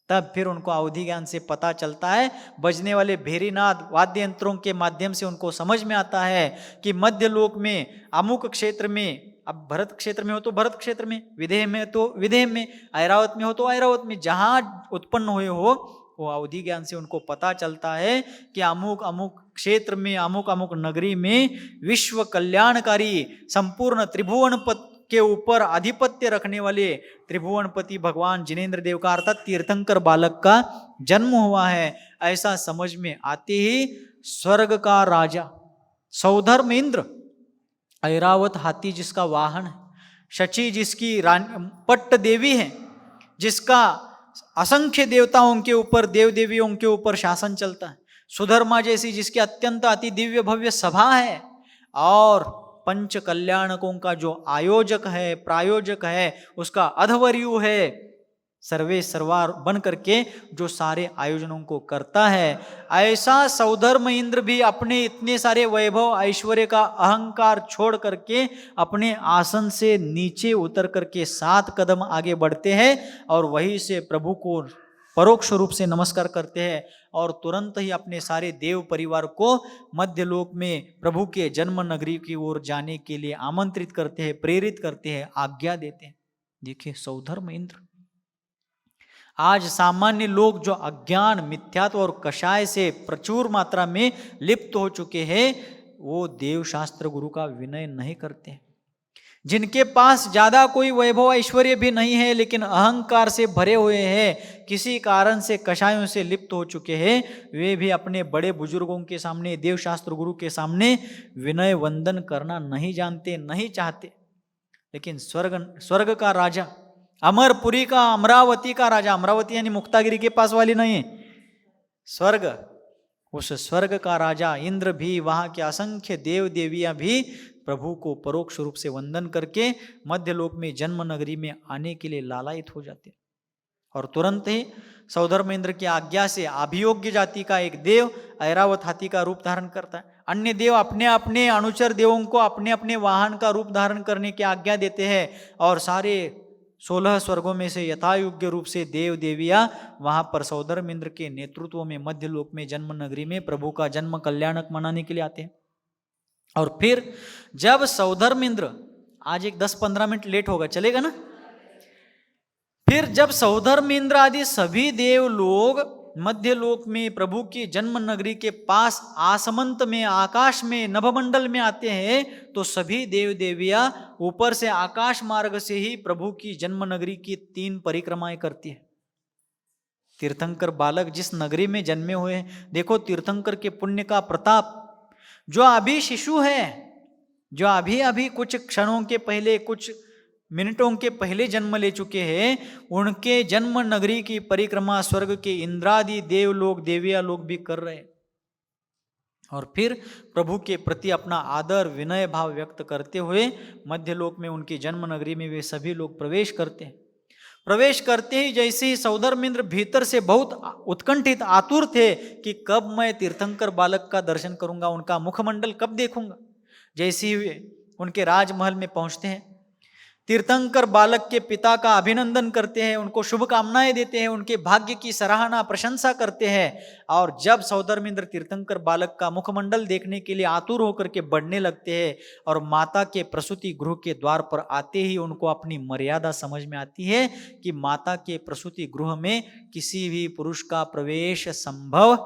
तब फिर उनको अवधि ज्ञान से पता चलता है, बजने वाले भेरीनाद वाद्य यंत्रों के माध्यम से उनको समझ में आता है कि मध्य लोक में अमुक क्षेत्र में, अब भरत क्षेत्र में हो तो भरत क्षेत्र में, विदेह में तो विदेह में, ऐरावत में हो तो ऐरावत में, जहां उत्पन्न हुए हो वो अवधि ज्ञान से उनको पता चलता है कि अमुक अमुक क्षेत्र में, अमुक अमुक नगरी में विश्व कल्याणकारी संपूर्ण त्रिभुवन के ऊपर आधिपत्य रखने वाले त्रिभुवनपति भगवान जिनेन्द्र देव का अर्थात तीर्थंकर बालक का जन्म हुआ है। ऐसा समझ में आते ही स्वर्ग का राजा सौधर्म इंद्र, ऐरावत हाथी जिसका वाहन है, शची जिसकी पट्ट देवी है, जिसका असंख्य देवताओं के ऊपर, देव देवियों के ऊपर शासन चलता है, सुधर्मा जैसी जिसकी अत्यंत अति दिव्य भव्य सभा है, और पंच कल्याणकों का जो आयोजक है, प्रायोजक है, उसका अधवर्यु है, सर्वे सर्वार बन करके जो सारे आयोजनों को करता है। ऐसा सौधर्म इंद्र भी अपने इतने सारे वैभव ऐश्वर्य का अहंकार छोड़ करके अपने आसन से नीचे उतर करके 7 कदम आगे बढ़ते हैं और वहीं से प्रभु को परोक्ष रूप से नमस्कार करते हैं और तुरंत ही अपने सारे देव परिवार को मध्यलोक में प्रभु के जन्म नगरी की ओर जाने के लिए आमंत्रित करते हैं, प्रेरित करते हैं, आज्ञा देते हैं। देखिए सौधर्म इंद्र। आज सामान्य लोग जो अज्ञान, मिथ्यात्व और कषाय से प्रचुर मात्रा में लिप्त हो चुके हैं, वो देव शास्त्र गुरु का विनय नहीं करते। जिनके पास ज्यादा कोई वैभव ऐश्वर्य भी नहीं है लेकिन अहंकार से भरे हुए हैं, किसी कारण से कषायों से लिप्त हो चुके हैं, वे भी अपने बड़े बुजुर्गों के सामने, देव शास्त्र गुरु के सामने विनय वंदन करना नहीं जानते, नहीं चाहते। लेकिन स्वर्ग का राजा, अमरपुरी का, अमरावती का राजा, अमरावती यानी मुक्तागिरी के पास वाली नहीं है, स्वर्ग, उस स्वर्ग का राजा इंद्र भी, वहां के असंख्य देव देवियां भी प्रभु को परोक्ष रूप से वंदन करके मध्यलोक में जन्म नगरी में आने के लिए लालायित हो जाते। और तुरंत ही सौधर्म इंद्र की आज्ञा से अभियोग्य जाति का एक देव ऐरावत हाथी का रूप धारण करता है। अन्य देव अपने अपने अनुचर देवों को अपने अपने वाहन का रूप धारण करने की आज्ञा देते हैं और सारे 16 स्वर्गों में से यथायोग्य रूप से देव देवियां वहां पर सौधर्म इंद्र के नेतृत्व में मध्यलोक में जन्म नगरी में प्रभु का जन्म कल्याणक मनाने के लिए आते हैं। और फिर जब सौधर्म इंद्र, आज एक 10-15 मिनट लेट होगा, चलेगा ना? फिर जब सौधर्म इंद्र आदि सभी देव लोग मध्यलोक में प्रभु की जन्म नगरी के पास आसमंत में, आकाश में, नभमंडल में आते हैं, तो सभी देव देवियां ऊपर से आकाश मार्ग से ही प्रभु की जन्म नगरी की 3 परिक्रमाएं करती है। तीर्थंकर बालक जिस नगरी में जन्मे हुए हैं, देखो तीर्थंकर के पुण्य का प्रताप, जो अभी शिशु है, जो अभी अभी कुछ क्षणों के पहले, कुछ मिनटों के पहले जन्म ले चुके हैं, उनके जन्म नगरी की परिक्रमा स्वर्ग के इंद्रादि देव लोग, देविया लोग भी कर रहे हैं। और फिर प्रभु के प्रति अपना आदर विनय भाव व्यक्त करते हुए मध्यलोक में उनकी जन्म नगरी में वे सभी लोग प्रवेश करते हैं। प्रवेश करते ही जैसे ही सौधर्मेंद्र भीतर से बहुत उत्कंठित आतुर थे कि कब मैं तीर्थंकर बालक का दर्शन करूंगा, उनका मुखमंडल कब देखूंगा। जैसे ही वे उनके राजमहल में पहुंचते हैं, तीर्थंकर बालक के पिता का अभिनंदन करते हैं, उनको शुभकामनाएं देते हैं, उनके भाग्य की सराहना प्रशंसा करते हैं। और जब सौधर्मेंद्र तीर्थंकर बालक का मुखमंडल देखने के लिए आतुर होकर के बढ़ने लगते हैं और माता के प्रसूति गृह के द्वार पर आते ही उनको अपनी मर्यादा समझ में आती है कि माता के प्रसूति गृह में किसी भी पुरुष का प्रवेश संभव।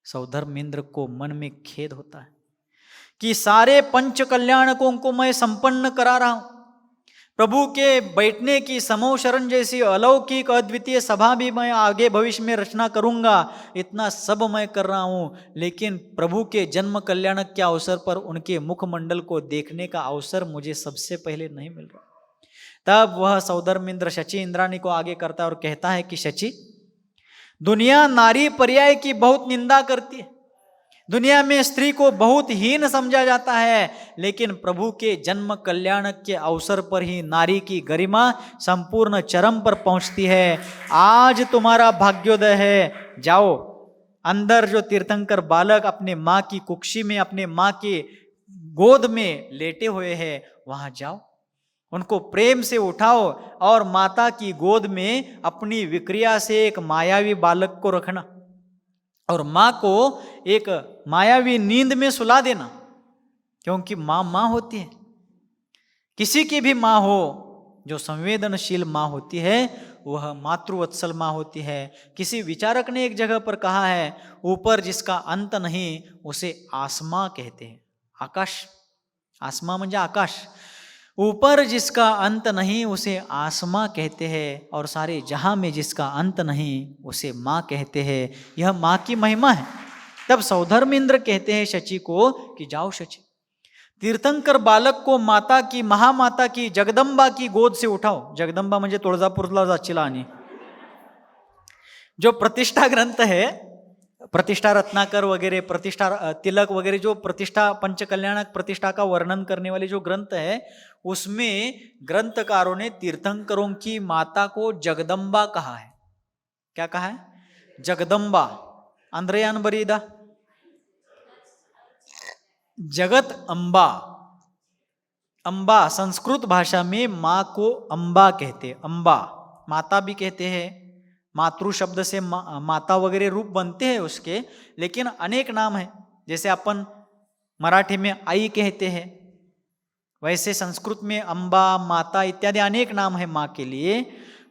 सौधर्मेंद्र को मन में खेद होता है कि सारे पंच कल्याणकों को मैं संपन्न करा रहा हूं, प्रभु के बैठने की समूह शरण जैसी अलौकिक अद्वितीय सभा भी मैं आगे भविष्य में रचना करूंगा, इतना सब मैं कर रहा हूं, लेकिन प्रभु के जन्म कल्याणक के अवसर पर उनके मुखमंडल को देखने का अवसर मुझे सबसे पहले नहीं मिल रहा। तब वह सौधर्मेंद्र शची इंद्राणी को आगे करता है और कहता है कि शची, दुनिया नारी पर्याय की बहुत निंदा करती है, दुनिया में स्त्री को बहुत हीन समझा जाता है, लेकिन प्रभु के जन्म कल्याण के अवसर पर ही नारी की गरिमा संपूर्ण चरम पर पहुंचती है। आज तुम्हारा भाग्योदय है, जाओ अंदर जो तीर्थंकर बालक अपने माँ की कुक्षी में, अपने माँ के गोद में लेटे हुए हैं, वहां जाओ, उनको प्रेम से उठाओ और माता की गोद में अपनी विक्रिया से एक मायावी बालक को रखना और माँ को एक मायावी नींद में सुला देना, क्योंकि माँ माँ होती है। किसी की भी माँ हो, जो संवेदनशील माँ होती है वह मातृवत्सल माँ होती है। किसी विचारक ने एक जगह पर कहा है, ऊपर जिसका अंत नहीं उसे आसमां कहते हैं। आकाश, आसमां म्हणजे आकाश, ऊपर जिसका अंत नहीं उसे आसमां कहते हैं, और सारे जहां में जिसका अंत नहीं उसे माँ कहते हैं। यह माँ की महिमा है। तब सौधर्मेंद्र कहते हैं शची को कि जाओ शची, तीर्थंकर बालक को माता की, महामाता की, जगदंबा की गोद से उठाओ। जगदंबा म्हणजे तुळजापूरला जाचीला आणि जो प्रतिष्ठा ग्रंथ है, प्रतिष्ठा रत्नाकर वगैरह, प्रतिष्ठा तिलक वगैरह, जो प्रतिष्ठा पंचकल्याणक प्रतिष्ठा का वर्णन करने वाले जो ग्रंथ है, उसमें ग्रंथकारों ने तीर्थंकरों की माता को जगदंबा कहा है। क्या कहा है? जगदंबा। अंद्रयान बरीदा जगत अंबा। अंबा संस्कृत भाषा में माँ को अंबा कहते हैं। अंबा माता भी कहते हैं, मातृ शब्द से माता वगैरह रूप बनते हैं उसके, लेकिन अनेक नाम है। जैसे अपन मराठी में आई कहते हैं, वैसे संस्कृत में अंबा, माता इत्यादि अनेक नाम है माँ के लिए।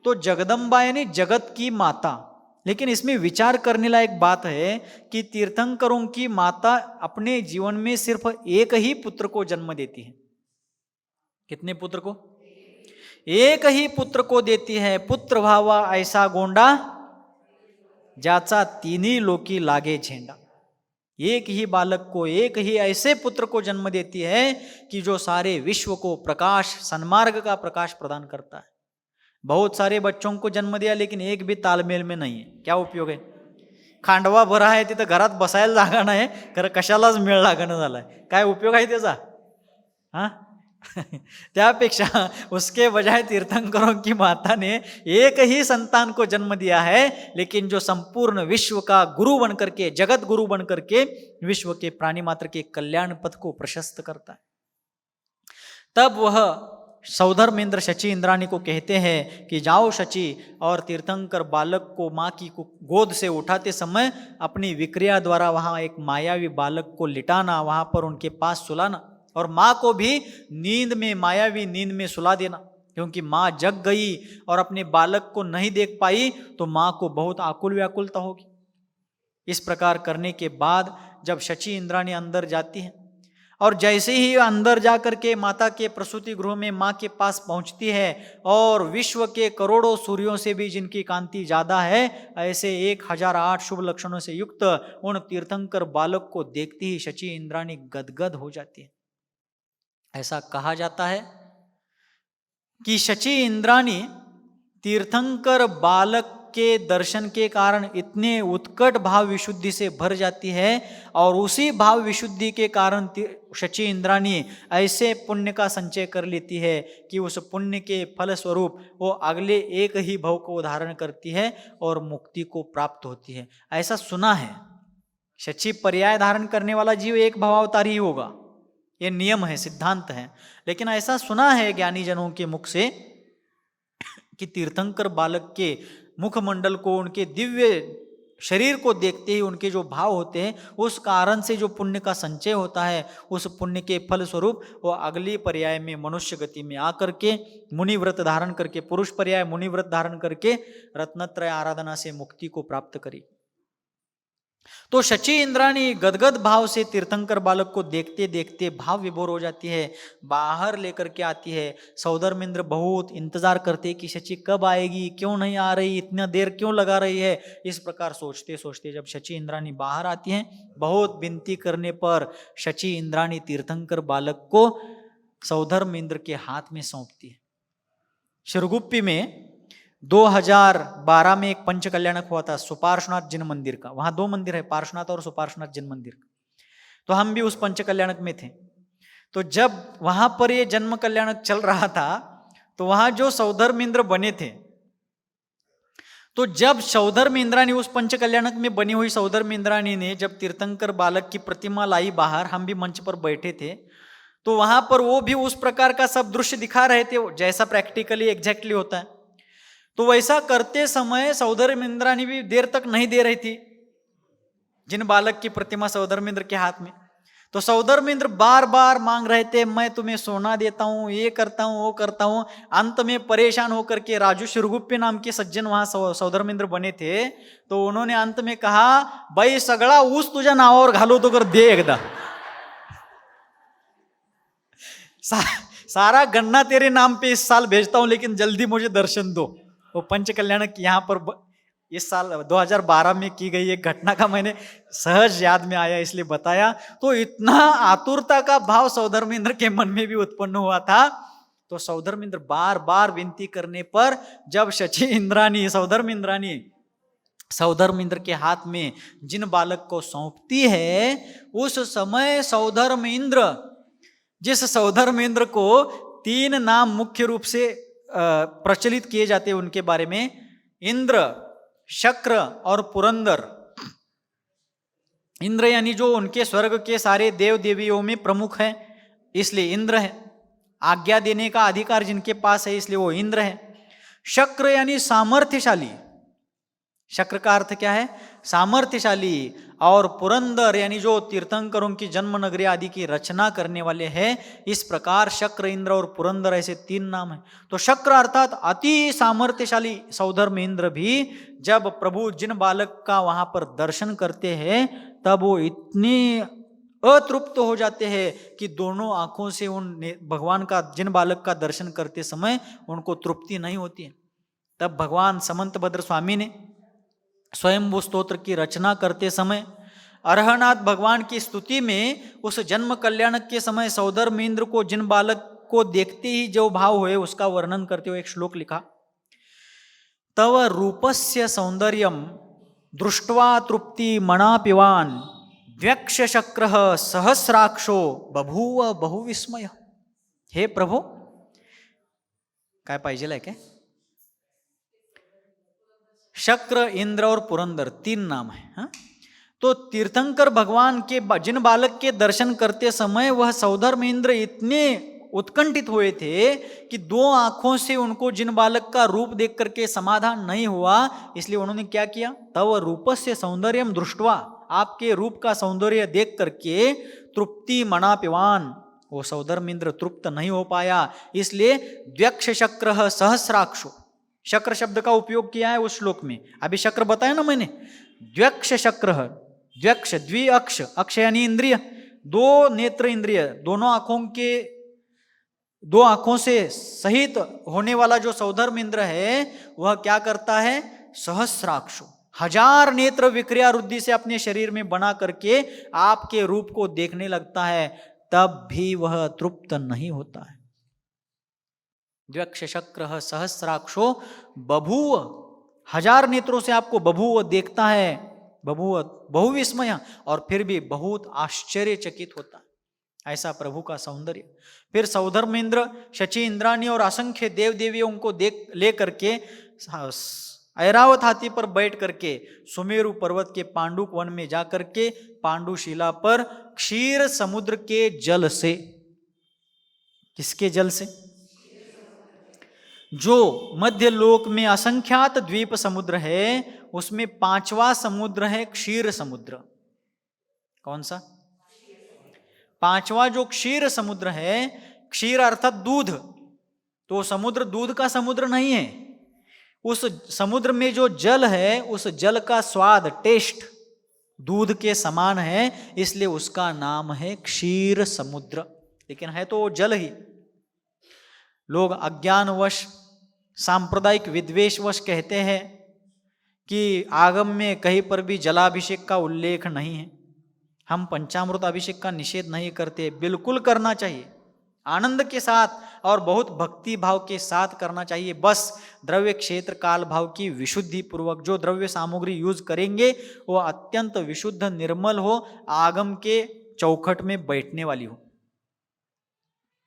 तो जगदंबा यानी जगत की माता। लेकिन इसमें विचार करने लायक बात है कि तीर्थंकरों की माता अपने जीवन में सिर्फ एक ही पुत्र को जन्म देती है। कितने पुत्र को? एक ही पुत्र को देती है। पुत्र भावा ऐसा गोंडा, ज्याचा तिन्ही लोकी लागे झेंडा। एक ही बालक को, एक ही ऐसे पुत्र को जन्म देती है कि जो सारे विश्व को प्रकाश, सन्मार्ग का प्रकाश प्रदान करता है। बहुत सारे बच्चों को जन्म दिया, लेकिन एक भी तालमेल में नहीं है। क्या उपयोग है? खांडवा भरा आहे तिथं घरात बसायला जागा नाही, खरं कशालाच मेळ लागणं झालाय, काय उपयोग आहे त्याचा? हा त्यापेक्षा उसके बजाय तीर्थंकरों की माता ने एक ही संतान को जन्म दिया है, लेकिन जो संपूर्ण विश्व का गुरु बन करके, जगत गुरु बन करके विश्व के प्राणी मात्र के कल्याण पथ को प्रशस्त करता है। तब वह सौधर्मेंद्र शची इंद्राणी को कहते हैं कि जाओ शची, और तीर्थंकर बालक को माँ की गोद से उठाते समय अपनी विक्रिया द्वारा वहाँ एक मायावी बालक को लिटाना, वहाँ पर उनके पास सुलाना, और माँ को भी नींद में, मायावी नींद में सुला देना। क्योंकि माँ जग गई और अपने बालक को नहीं देख पाई तो माँ को बहुत आकुल व्याकुलता होगी। इस प्रकार करने के बाद जब शची इंद्राणी अंदर जाती है, और जैसे ही अंदर जा करके माता के प्रसूति गृह में माँ के पास पहुंचती है और विश्व के करोड़ों सूर्यों से भी जिनकी कांति ज्यादा है, ऐसे 1008 शुभ लक्षणों से युक्त उन तीर्थंकर बालक को देखती ही शची इंद्राणी गदगद हो जाती है। ऐसा कहा जाता है कि शची इंद्राणी तीर्थंकर बालक के दर्शन के कारण इतने उत्कट भाव विशुद्धि से भर जाती है और उसी भाव विशुद्धि के कारण शची इंद्राणी ऐसे पुण्य का संचय कर लेती है कि उस पुण्य के फल स्वरूप वो अगले एक ही भव को धारण करती है और मुक्ति को प्राप्त होती है। ऐसा सुना है, शची पर्याय धारण करने वाला जीव एक भवावतारी ही होगा, ये नियम है, सिद्धांत है। लेकिन ऐसा सुना है ज्ञानी जनों के मुख से कि तीर्थंकर बालक के मुखमंडल को, उनके दिव्य शरीर को देखते ही उनके जो भाव होते हैं, उस कारण से जो पुण्य का संचय होता है, उस पुण्य के फल स्वरूप वो अगली पर्याय में मनुष्य गति में आकर के मुनि व्रत धारण करके, पुरुष पर्याय मुनि व्रत धारण करके रत्नत्रय आराधना से मुक्ति को प्राप्त करी। तो शची इंद्राणी गदगद भाव से तीर्थंकर बालक को देखते देखते भाव विभोर हो जाती है, बाहर लेकर के आती है। सौधर्मेंद्र बहुत इंतजार करते कि शची कब आएगी, क्यों नहीं आ रही, इतना देर क्यों लगा रही है। इस प्रकार सोचते सोचते जब शची इंद्राणी बाहर आती हैं, बहुत विनती करने पर शची इंद्राणी तीर्थंकर बालक को सौधर्मेंद्र के हाथ में सौंपती है। शिरगुप्पी में 2012 में एक पंच कल्याणक हुआ था सुपार्श्वनाथ जिन मंदिर का। वहां 2 मंदिर है, पार्श्वनाथ और सुपार्श्वनाथ जिन मंदिर। तो हम भी उस पंच कल्याणक में थे। तो जब वहां पर ये जन्म कल्याणक चल रहा था तो वहां जो सौधर्मेंद्र बने थे, तो जब सौधर्मेंद्राणी उस पंच कल्याणक में बनी हुई सौधर्मेंद्राणी ने जब तीर्थंकर बालक की प्रतिमा लाई बाहर, हम भी मंच पर बैठे थे, तो वहां पर वो भी उस प्रकार का सब दृश्य दिखा रहे थे जैसा प्रैक्टिकली एग्जैक्टली होता है। तो वैसा करते समय सौधर्मेंद्राणी भी देर तक नहीं दे रही थी जिन बालक की प्रतिमा सौधर्मेंद्र के हाथ में। तो सौधर्मेंद्र बार बार मांग रहे थे, मैं तुम्हें सोना देता हूं, ये करता हूं, वो करता हूं। अंत में परेशान होकर के राजू शिरगुप्पे नाम के सज्जन वहां सौधर्मेंद्र बने थे, तो उन्होंने अंत में कहा, भाई सगळा ऊस तुझ्या नावावर घालो तो कर दे एकदा, सारा गन्ना तेरे नाम पे इस साल भेजता हूं, लेकिन जल्दी मुझे दर्शन दो। वो पंच कल्याणक यहाँ पर इस साल 2012 में की गई एक घटना का मैंने सहज याद में आया इसलिए बताया। तो इतना आतुरता का भाव सौधर्मेंद्र के मन में भी उत्पन्न हुआ था। तो सौधर्मेंद्र बार बार विनती करने पर जब शची इंद्राणी सौधर्मेंद्र के हाथ में जिन बालक को सौंपती है, उस समय सौधर्मेंद्र, जिस सौधर्मेंद्र को 3 नाम मुख्य रूप से प्रचलित किए जाते हैं उनके बारे में, इंद्र, शक्र और पुरंदर। इंद्र यानी जो उनके स्वर्ग के सारे देव देवियों में प्रमुख है, इसलिए इंद्र है। आज्ञा देने का अधिकार जिनके पास है, इसलिए वो इंद्र है। शक्र यानी सामर्थ्यशाली, शक्र का अर्थ क्या है, सामर्थ्यशाली। और पुरंदर यानी जो तीर्थंकरों की जन्म नगरी आदि की रचना करने वाले हैं। इस प्रकार शक्र, इंद्र और पुरंदर ऐसे 3 नाम हैं। तो शक्र अर्थात अति सामर्थ्यशाली सौधर्मेंद्र भी जब प्रभु जिन बालक का वहां पर दर्शन करते हैं, तब वो इतने अतृप्त हो जाते हैं कि दोनों आंखों से उन भगवान का, जिन बालक का दर्शन करते समय उनको तृप्ति नहीं होती है। तब भगवान समंत भद्र स्वामी ने स्वयंभू स्तोत्र की रचना करते समय अरहनाथ भगवान की स्तुति में उस जन्म कल्याणक के समय सौधर्मेंद्र को, जिन बालक को देखते ही जो भाव हुए, उसका वर्णन करते हुए एक श्लोक लिखा, तव रूपस्य सौंदर्यम दृष्ट्वा तृप्ति मनापिवान द्व्यक्ष शक्र सहस्राक्षो बभूव बहुविस्मय। हे प्रभु, काय पाहिजे काय? शक्र, इंद्र और पुरंदर 3 नाम है। हा? तो तीर्थंकर भगवान के जिन बालक के दर्शन करते समय वह सौधर्मेंद्र इतने उत्कंठित हुए थे कि 2 आंखों से उनको जिन बालक का रूप देख करके समाधान नहीं हुआ। इसलिए उन्होंने क्या किया, तव रूपस्य सौंदर्यम दृष्ट्वा, आपके रूप का सौंदर्य देख करके तृप्ति मनापिवान, वो सौधर्मेंद्र तृप्त नहीं हो पाया। इसलिए द्व्यक्ष शक्र सहस्राक्षो, शक्र शब्द का उपयोग किया है उस श्लोक में। अभी शक्र बताया ना मैंने, द्व्यक्ष शक्र, द्व्यक्ष द्विअक्ष, अक्ष यानी इंद्रिय, दो नेत्र इंद्रिय, दो आंखों से सहित होने वाला जो सौधर्म इंद्र है वह क्या करता है? सहस्राक्षो, 1000 नेत्र विक्रिया रुद्धि से अपने शरीर में बना करके आपके रूप को देखने लगता है, तब भी वह तृप्त नहीं होता है। द्व्यक्षशक्र सहस्राक्षो बभूव, 1000 नेत्रों से आपको बभूव देखता है, बभूव बहुविस्मय, और फिर भी बहुत आश्चर्यचकित होता है। ऐसा प्रभु का सौंदर्य। फिर सौधर्म इंद्र, शची, इंद्राणी और असंख्य देव देवियों को देख ले करके ऐरावत हाथी पर बैठ करके सुमेरु पर्वत के पांडुक वन में जाकर के पांडुशिला पर क्षीर समुद्र के जल से, किसके जल से? जो मध्य लोक में असंख्यात द्वीप समुद्र है, उसमें 5वां समुद्र है क्षीर समुद्र। कौन सा? 5वां जो क्षीर समुद्र है, क्षीर अर्थात दूध, तो समुद्र दूध का समुद्र नहीं है। उस समुद्र में जो जल है, उस जल का स्वाद, टेस्ट दूध के समान है, इसलिए उसका नाम है क्षीर समुद्र। लेकिन है तो वो जल ही। लोग अज्ञानवश, सांप्रदायिक विद्वेषवश कहते हैं कि आगम में कहीं पर भी जलाभिषेक का उल्लेख नहीं है। हम पंचामृत अभिषेक का निषेध नहीं करते, बिल्कुल करना चाहिए, आनंद के साथ और बहुत भक्ति भाव के साथ करना चाहिए। बस द्रव्य क्षेत्र काल भाव की विशुद्धि पूर्वक जो द्रव्य सामग्री यूज करेंगे वो अत्यंत विशुद्ध निर्मल हो, आगम के चौखट में बैठने वाली हो।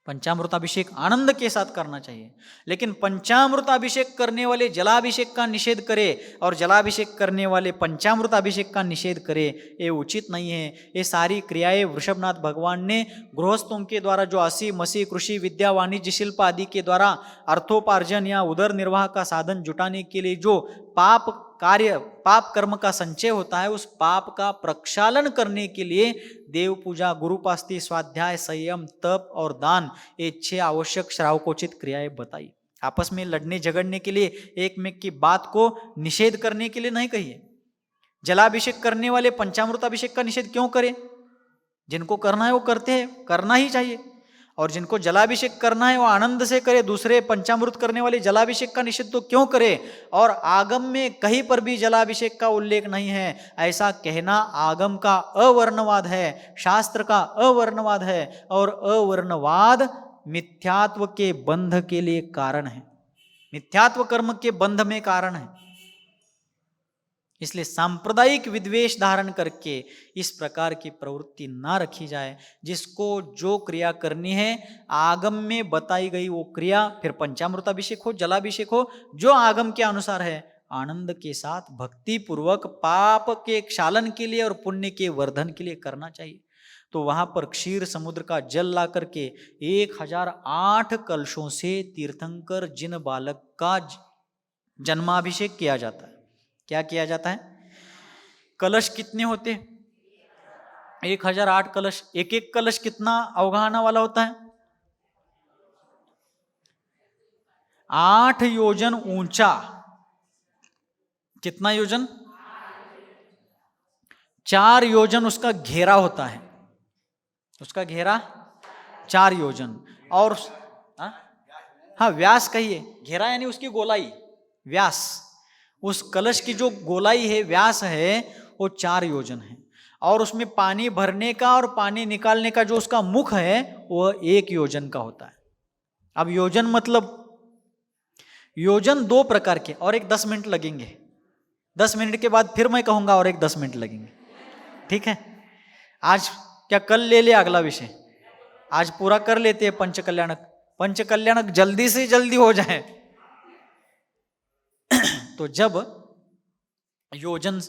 पंचामृताभिषेक आनंद के साथ करना चाहिए। लेकिन पंचामृताभिषेक करने वाले जलाभिषेक का निषेध करे और जलाभिषेक करने वाले पंचामृताभिषेक का निषेध करे, ये उचित नहीं है। ये सारी क्रियाएं वृषभनाथ भगवान ने गृहस्थों के द्वारा जो असी मसी कृषि विद्या वाणिज्य शिल्प आदि के द्वारा अर्थोपार्जन या उदर निर्वाह का साधन जुटाने के लिए जो पाप कर्म का संचय होता है, उस पाप का प्रक्षालन करने के लिए देव पूजा, गुरुपास्ति, स्वाध्याय, संयम, तप और दान, ये 6 आवश्यक श्रावकोचित क्रियाएं बताई। आपस में लड़ने झगड़ने के लिए, एक में की बात को निषेध करने के लिए नहीं कही है। जलाभिषेक करने वाले पंचामृताभिषेक का निषेध क्यों करें? जिनको करना है वो करते हैं, करना ही चाहिए। और जिनको जलाभिषेक करना है वो आनंद से करे। दूसरे पंचामृत करने वाले जलाभिषेक का निषेध तो क्यों करे? और आगम में कहीं पर भी जलाभिषेक का उल्लेख नहीं है, ऐसा कहना आगम का अवर्णवाद है, शास्त्र का अवर्णवाद है। और अवर्णवाद मिथ्यात्व के बंध के लिए कारण है, मिथ्यात्व कर्म के बंध में कारण है। इसलिए सांप्रदायिक विद्वेष धारण करके इस प्रकार की प्रवृत्ति ना रखी जाए। जिसको जो क्रिया करनी है आगम में बताई गई वो क्रिया, फिर पंचामृताभिषेक हो, जलाभिषेक हो, जो आगम के अनुसार है, आनंद के साथ भक्ति पूर्वक पाप के क्षालन के लिए और पुण्य के वर्धन के लिए करना चाहिए। तो वहां पर क्षीर समुद्र का जल ला करके 1008 कलशों से तीर्थंकर जिन बालक का जन्माभिषेक किया जाता है। क्या किया जाता है? कलश कितने होते? 1008 कलश। एक एक कलश कितना अवगाहना वाला होता है? 8 योजन ऊंचा। कितना योजन? 4 योजन उसका घेरा होता है। उसका घेरा 4 योजन। और हाँ, व्यास कहिए, घेरा यानी उसकी गोलाई, व्यास। उस कलश की जो गोलाई है, व्यास है, वो 4 योजन है। और उसमें पानी भरने का और पानी निकालने का जो उसका मुख है वह 1 योजन का होता है। अब योजन मतलब, योजन 2 प्रकार के, और एक 10 मिनट लगेंगे। 10 मिनट के बाद फिर मैं कहूंगा और एक 10 मिनट लगेंगे, ठीक है? आज क्या कल ले ले अगला विषय? आज पूरा कर लेते हैं पंचकल्याणक। पंचकल्याणक जल्दी से जल्दी हो जाए। तो जब योजन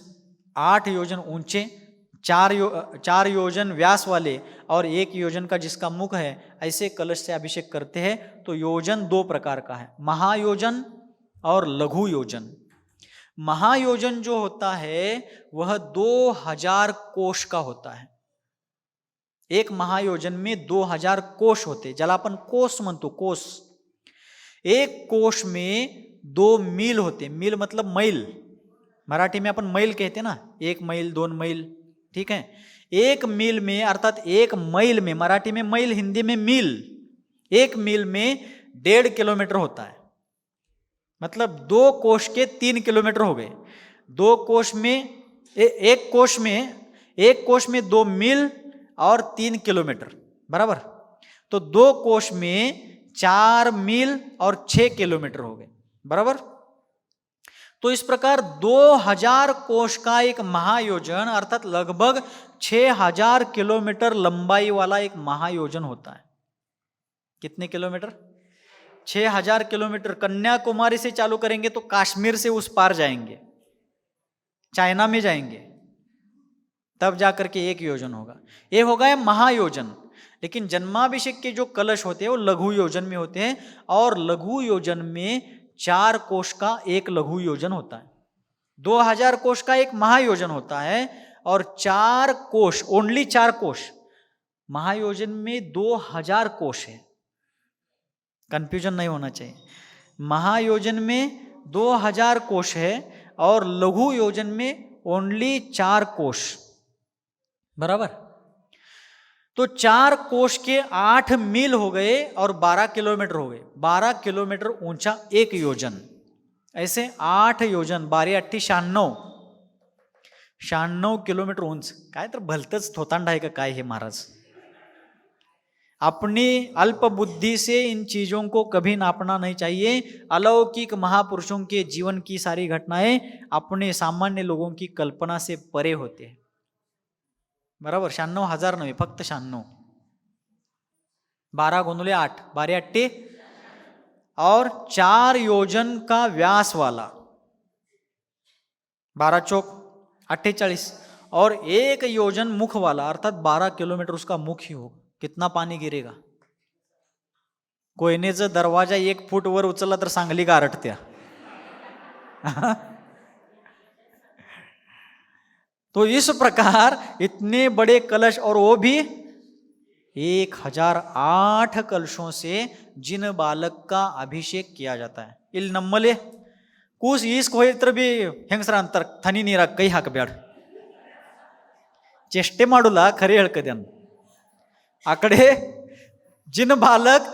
8 योजन ऊंचे, 4 योजन व्यास वाले और 1 योजन का जिसका मुख है, ऐसे कलश से अभिषेक करते हैं। तो योजन 2 प्रकार का है, महायोजन और लघु योजन। महायोजन जो होता है वह 2000 कोश का होता है। एक महायोजन में 2000 कोश होते, ज्याला आपण कोस म्हणतो, कोस। एक कोश में 2 मील होते। मील मतलब मैल, मराठी में अपन मैल कहते ना, 1 मैल 2 मैल, ठीक है? एक मील में अर्थात एक मैल में, मराठी में मैल, हिंदी में मील, एक मील में 1.5 किलोमीटर होता है। मतलब 2 कोश के 3 किलोमीटर हो गए। 2 कोश में एक कोश में 2 मील और 3 किलोमीटर बराबर। तो 2 कोश में 4 मील और 6 किलोमीटर हो गए बराबर। तो इस प्रकार 2000 कोश का एक महायोजन अर्थात लगभग 6000 किलोमीटर लंबाई वाला एक महायोजन होता है। कितने किलोमीटर? 6000 किलोमीटर। कन्याकुमारी से चालू करेंगे तो कश्मीर से उस पार जाएंगे, चाइना में जाएंगे, तब जाकर के एक योजन होगा। ये होगा है महायोजन। लेकिन जन्माभिषेक के जो कलश होते हैं वो लघु योजन में होते हैं, और लघु योजन में 4 कोश का एक लघु योजन होता है। 2000 कोश का एक महायोजन होता है और 4 कोश, ओनली 4 कोश। महायोजन में 2000 कोश है, कंफ्यूजन नहीं होना चाहिए। महायोजन में 2000 कोश है और लघु योजन में ओनली 4 कोश बराबर। तो 4 कोश के 8 मील हो गए और 12 किलोमीटर हो गए। 12 किलोमीटर ऊंचा एक योजन, ऐसे 8 योजन, 12×8 96 किलोमीटर उंच। काय तर भलतच थोतांड आहे का काय हे महाराज? अपनी अल्प बुद्धि से इन चीजों को कभी नापना नहीं चाहिए। अलौकिक महापुरुषों के जीवन की सारी घटनाएं अपने सामान्य लोगों की कल्पना से परे होते हैं बराबर। 96,000 नव्हे, फक्त 96। 12 × 8, 12×8 और 4 योजन का व्यास वाला, 12 चौक 48, और 1 योजन मुख वाला अर्थात 12 किलोमीटर उसका मुख ही होगा। कितना पाणी गिरेगा? कोयनेचा दरवाजा 1 फूट वर उचलला तर सांगली गारठत्या। तो इस प्रकार इतने बड़े कलश, और वो भी 1008 कलशों से जिन बालक का अभिषेक किया जाता है। इल नम्मले ಕೂಸ್ ಈಸ್ಕ್ ಹೋಯ್ತರ ಬಿ ಹೆಂಗಸರ ಅಂತಾರ ಥನಿ ನೀರಾಗ ಕೈ ಹಾಕಬೇಡ, ಚೇಷ್ಟೆ ಮಾಡುಲ್ಲ, ಖರೆ ಹೇಳ್ಕದೇನು. ಆ ಕಡೆ ಜಿನ್ ಬಾಲಕ್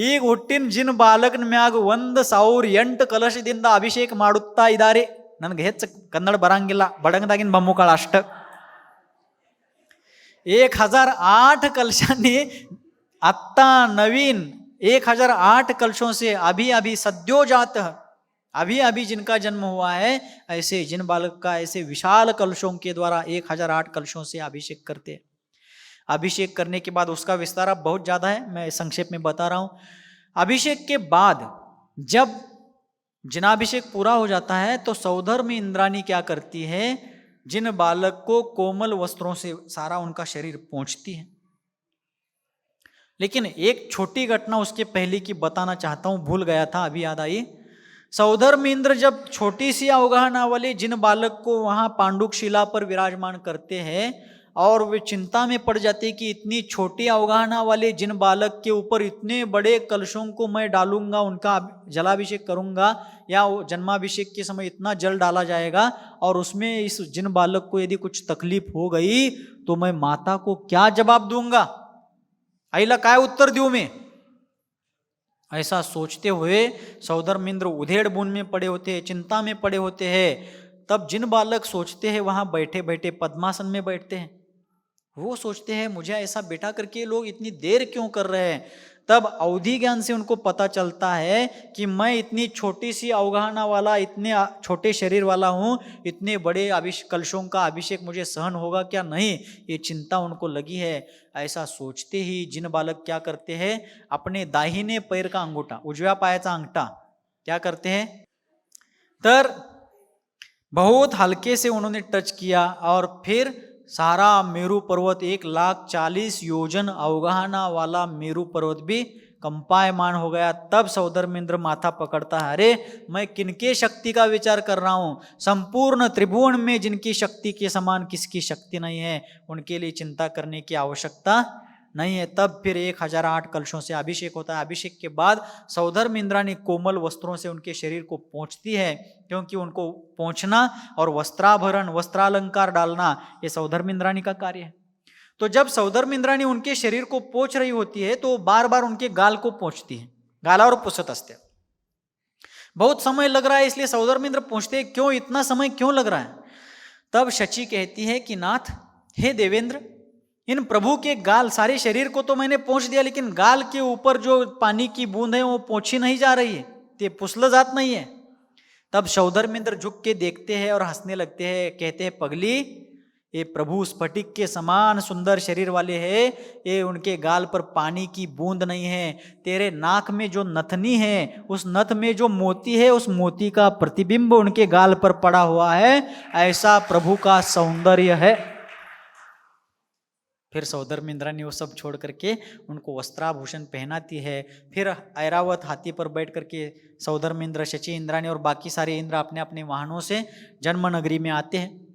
ಈಗ ಹುಟ್ಟಿನ ಜಿನ್ ಬಾಲಕನ ಮ್ಯಾಗ 1008 ಕಲಶದಿಂದ ಅಭಿಷೇಕ ಮಾಡುತ್ತಾ ಇದ್ದಾರೆ. ನನಗೆ ಹೆಚ್ಚು ಕನ್ನಡ ಬರಂಗಿಲ್ಲ, ಬಡಂಗದಾಗಿನ ಬಮ್ಮುಕಾಳ ಅಷ್ಟ. 1008 कलशांनी आत्ता नवीन 1008 कलशों से अभी सद्योजात, अभी जिनका जन्म हुआ है, ऐसे जिन बालक का ऐसे विशाल कलशों के द्वारा 1008 कलशों से अभिषेक करते हैं. अभिषेक करने के बाद उसका विस्तार अब बहुत ज़्यादा है, मैं संक्षेप में बता रहा हूँ. अभिषेक के बाद जब जिनाभिषेक पूरा हो जाता है तो सौधर्म इंद्राणी क्या करती है, जिन बालक को कोमल वस्त्रों से सारा उनका शरीर पोंछती है. लेकिन एक छोटी घटना उसके पहले की बताना चाहता हूँ, भूल गया था, अभी याद आई. सौधर्म इंद्र जब छोटी सी अवगाहना वाले जिन बालक को वहाँ पांडुक शिला पर विराजमान करते हैं और वे चिंता में पड़ जाते कि इतनी छोटी अवगाहना वाले जिन बालक के ऊपर इतने बड़े कलशों को मैं डालूंगा, उनका जलाभिषेक करूंगा, या जन्माभिषेक के समय इतना जल डाला जाएगा और उसमें इस जिन बालक को यदि कुछ तकलीफ हो गई तो मैं माता को क्या जवाब दूंगा, आईला काय उत्तर दूं मैं. ऐसा सोचते हुए सौधर्म इंद्र उधेड़ बुन में पड़े होते हैं, चिंता में पड़े होते हैं. तब जिन बालक सोचते हैं वहाँ बैठे बैठे पद्मासन में बैठते हैं, वो सोचते हैं मुझे ऐसा बैठा करके लोग इतनी देर क्यों कर रहे हैं. तब अवधि ज्ञान से उनको पता चलता है कि मैं इतनी छोटी सी अवगाहना वाला, इतने छोटे शरीर वाला हूँ, इतने बड़े कलशों का अभिषेक मुझे सहन होगा क्या नहीं, ये चिंता उनको लगी है. ऐसा सोचते ही जिन बालक क्या करते हैं, अपने दाहिने पैर का अंगूठा, उजव्या पायाचा अंगठा क्या करते हैं, तर बहुत हल्के से उन्होंने टच किया और फिर सारा मेरू पर्वत 140 योजन अवगाहना वाला मेरू पर्वत भी कंपायमान हो गया. तब सौधर्मेंद्र माथा पकड़ता है, अरे मैं किनके शक्ति का विचार कर रहा हूँ, संपूर्ण त्रिभुवन में जिनकी शक्ति के समान किसकी शक्ति नहीं है, उनके लिए चिंता करने की आवश्यकता नहीं है. तब फिर 1008 कलशों से अभिषेक होता है. अभिषेक के बाद सौधर्म इंद्राणी कोमल वस्त्रों से उनके शरीर को पोंछती है, क्योंकि उनको पोंछना और वस्त्राभरण वस्त्रालंकार डालना ये सौधर्म इंद्राणी का कार्य है. तो जब सौधर्म इंद्राणी उनके शरीर को पोंछ रही होती है तो बार बार उनके गाल को पोंछती है, गालावर पुसत असते। बहुत समय लग रहा है, इसलिए सौधर्म इंद्र पूछते क्यों, इतना समय क्यों लग रहा है। तब शची कहती है कि नाथ, हे देवेंद्र, इन प्रभु के गाल, सारे शरीर को तो मैंने पोंछ दिया, लेकिन गाल के ऊपर जो पानी की बूंद है वो पोंछी नहीं जा रही है, ये पुसल जात नहीं है। तब सौधर्म इंद्र झुक के देखते हैं और हंसने लगते हैं, कहते हैं पगली, ये प्रभु स्फटिक के समान सुंदर शरीर वाले हैं, ये उनके गाल पर पानी की बूंद नहीं है, तेरे नाक में जो नथनी है उस नथ में जो मोती है उस मोती का प्रतिबिंब उनके गाल पर पड़ा हुआ है, ऐसा प्रभु का सौंदर्य है। फिर सौधर्म इंद्राणी वो सब छोड़ करके उनको वस्त्राभूषण पहनाती है। फिर ऐरावत हाथी पर बैठ करके सौधर्म इंद्र, शची इंद्राणी और बाकी सारे इंद्र अपने अपने वाहनों से जन्म नगरी में आते हैं।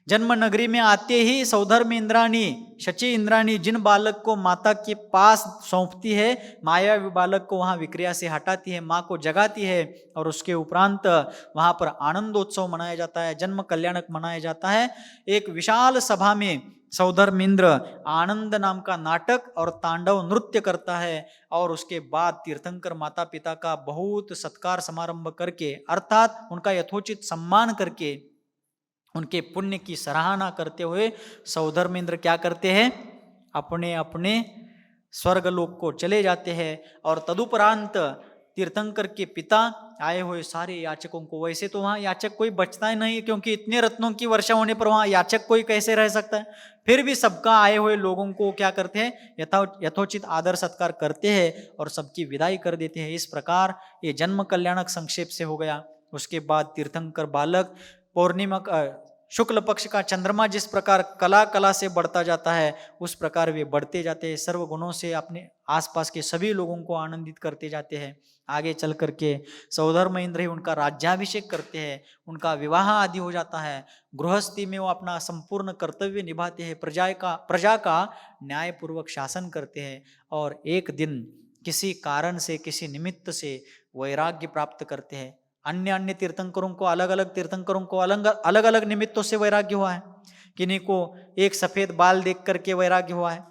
जन्म नगरी में आते ही सौधर्म इंद्राणी, शची इंद्राणी जिन बालक को माता के पास सौंपती है, मायावी बालक को वहाँ विक्रिया से हटाती है, माँ को जगाती है और उसके उपरांत वहाँ पर आनंदोत्सव मनाया जाता है, जन्म कल्याणक मनाया जाता है। एक विशाल सभा में सौधर्म इंद्र आनंद नाम का नाटक और तांडव नृत्य करता है और उसके बाद तीर्थंकर माता पिता का बहुत सत्कार समारंभ करके, अर्थात उनका यथोचित सम्मान करके, उनके पुण्य की सराहना करते हुए सौधर्म इंद्र क्या करते हैं, अपने अपने स्वर्गलोक को चले जाते हैं। और तदुपरांत तीर्थंकर के पिता आए हुए सारे याचकों को, वैसे तो वहाँ याचक कोई बचता ही नहीं क्योंकि इतने रत्नों की वर्षा होने पर वहाँ याचक कोई कैसे रह सकता है, फिर भी सबका आए हुए लोगों को क्या करते हैं, यथोचित आदर सत्कार करते हैं और सबकी विदाई कर देते हैं। इस प्रकार ये जन्म कल्याणक संक्षेप से हो गया। उसके बाद तीर्थंकर बालक पौर्णिमा शुक्ल पक्ष का चंद्रमा जिस प्रकार कला कला से बढ़ता जाता है उस प्रकार वे बढ़ते जाते हैं, सर्व गुणों से अपने आसपास के सभी लोगों को आनंदित करते जाते हैं। आगे चल करके सौधर्म इंद्र ही उनका राज्याभिषेक करते हैं, उनका विवाह आदि हो जाता है। गृहस्थी में वो अपना संपूर्ण कर्तव्य निभाते हैं, प्रजा का न्यायपूर्वक शासन करते हैं और एक दिन किसी कारण से, किसी निमित्त से वैराग्य प्राप्त करते हैं। अन्य अन्य तीर्थंकरों को, अलग अलग तीर्थंकरों को अलग अलग निमित्तों से वैराग्य हुआ है। किन्हीं को एक सफेद बाल देख करके वैराग्य हुआ है,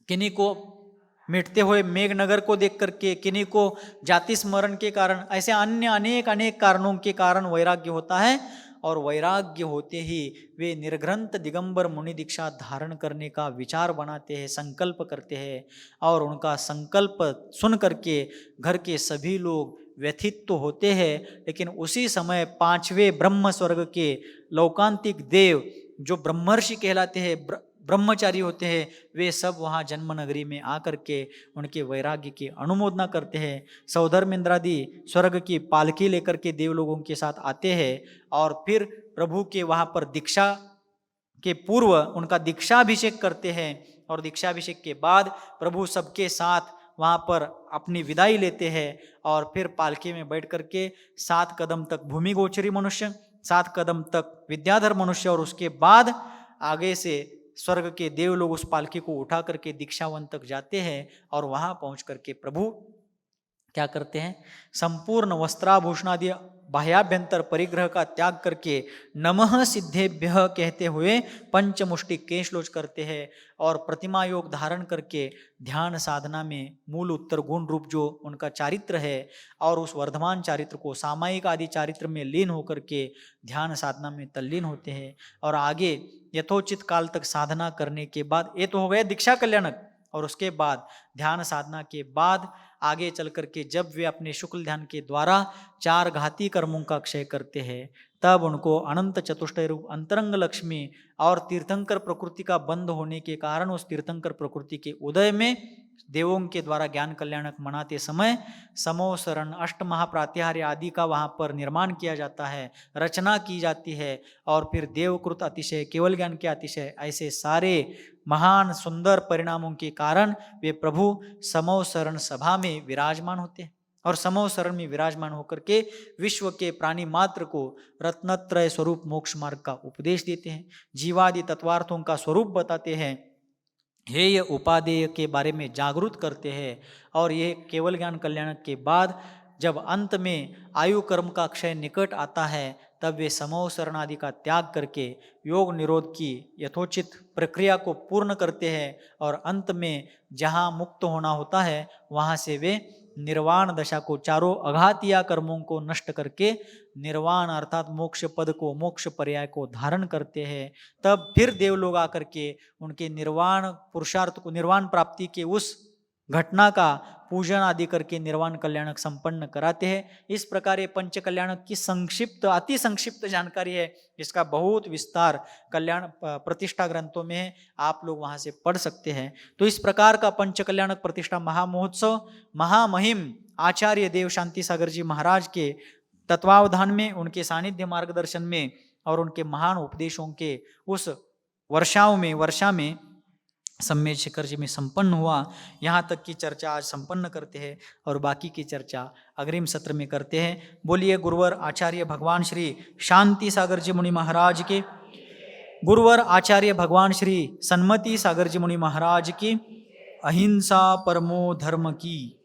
किन्हीं को मिटते हुए मेघनगर को देख करके, किन्हीं को जाति स्मरण के कारण, ऐसे अन्य अनेक अनेक कारणों के कारण वैराग्य होता है। और वैराग्य होते ही वे निर्ग्रंथ दिगंबर मुनि दीक्षा धारण करने का विचार बनाते हैं, संकल्प करते हैं और उनका संकल्प सुन करके घर के सभी लोग व्यथित तो होते हैं, लेकिन उसी समय पांचवें ब्रह्म स्वर्ग के लौकांतिक देव जो ब्रह्मर्षि कहलाते हैं, ब्रह्मचारी होते हैं, वे सब वहाँ जन्म नगरी में आकर के उनके वैराग्य की अनुमोदना करते हैं। सौधर्म इंद्रादि स्वर्ग की पालकी लेकर के देव लोगों के साथ आते हैं और फिर प्रभु के वहाँ पर दीक्षा के पूर्व उनका दीक्षाभिषेक करते हैं और दीक्षाभिषेक के बाद प्रभु सबके साथ वहाँ पर अपनी विदाई लेते हैं और फिर पालकी में बैठ करके 7 कदम तक भूमि गोचरी मनुष्य, 7 कदम तक विद्याधर मनुष्य और उसके बाद आगे से स्वर्ग के देव लोग उस पालकी को उठा करके दीक्षावन तक जाते हैं और वहाँ पहुँच करके प्रभु क्या करते हैं, संपूर्ण वस्त्राभूषणादि बाह्याभ्यंतर परिग्रह का त्याग करके नमः सिद्धेभ्यः कहते हुए पंचमुष्टि केशलोच करते हैं और प्रतिमा योग धारण करके ध्यान साधना में मूल उत्तर गुण रूप जो उनका चारित्र है और उस वर्धमान चारित्र को सामायिक आदि चारित्र में लीन होकर के ध्यान साधना में तल्लीन होते हैं। और आगे यथोचित काल तक साधना करने के बाद, ये तो हो गया दीक्षा कल्याणक, और उसके बाद ध्यान साधना के बाद आगे चल करके जब वे अपने शुक्ल ध्यान के द्वारा 4 घाती कर्मों का क्षय करते हैं, तब उनको अनंत चतुष्टय रूप अंतरंग लक्ष्मी और तीर्थंकर प्रकृति का बंध होने के कारण उस तीर्थंकर प्रकृति के उदय में देवों के द्वारा ज्ञान कल्याणक मनाते समय समोसरण अष्ट महाप्रात्याहार्य आदि का वहाँ पर निर्माण किया जाता है, रचना की जाती है और फिर देवकृत अतिशय, केवल ज्ञान के अतिशय, ऐसे सारे महान सुंदर परिणामों के कारण वे प्रभु समोसरण सभा में विराजमान होते हैं और समोसरण में विराजमान होकर के विश्व के प्राणी मात्र को रत्नत्रय स्वरूप मोक्ष मार्ग का उपदेश देते हैं, जीवादि तत्वार्थों का स्वरूप बताते हैं, हेय उपादेय के बारे में जागरूक करते हैं। और ये केवल ज्ञान कल्याण के बाद जब अंत में आयु कर्म का क्षय निकट आता है तब वे समूह शरण आदि का त्याग करके योग निरोध की यथोचित प्रक्रिया को पूर्ण करते हैं और अंत में जहाँ मुक्त होना होता है वहाँ से वे निर्वाण दशा को, चारों अघातिया कर्मों को नष्ट करके निर्वाण अर्थात मोक्ष पद को, मोक्ष पर्याय को धारण करते हैं। तब फिर देवलोग आकर के उनके निर्वाण पुरुषार्थ को, निर्वाण प्राप्ति के उस घटना का पूजन आदि करके निर्वाण कल्याणक संपन्न कराते हैं। इस प्रकार ये पंच कल्याणक की संक्षिप्त, अति संक्षिप्त जानकारी है, इसका बहुत विस्तार कल्याण प्रतिष्ठा ग्रंथों में है, आप लोग वहां से पढ़ सकते हैं। तो इस प्रकार का पंच कल्याणक प्रतिष्ठा महामहोत्सव महामहिम आचार्य देव शांति सागर जी महाराज के तत्वावधान में, उनके सानिध्य मार्गदर्शन में और उनके महान उपदेशों के उस वर्षा में सम्मेद शिखर जी में संपन्न हुआ। यहाँ तक की चर्चा आज संपन्न करते हैं और बाकी की चर्चा अग्रिम सत्र में करते हैं। बोलिए गुरुवर आचार्य भगवान श्री शांति सागर जी मुनि महाराज के, गुरुवर आचार्य भगवान श्री सन्मति सागर जी मुनि महाराज की, अहिंसा परमो धर्म की।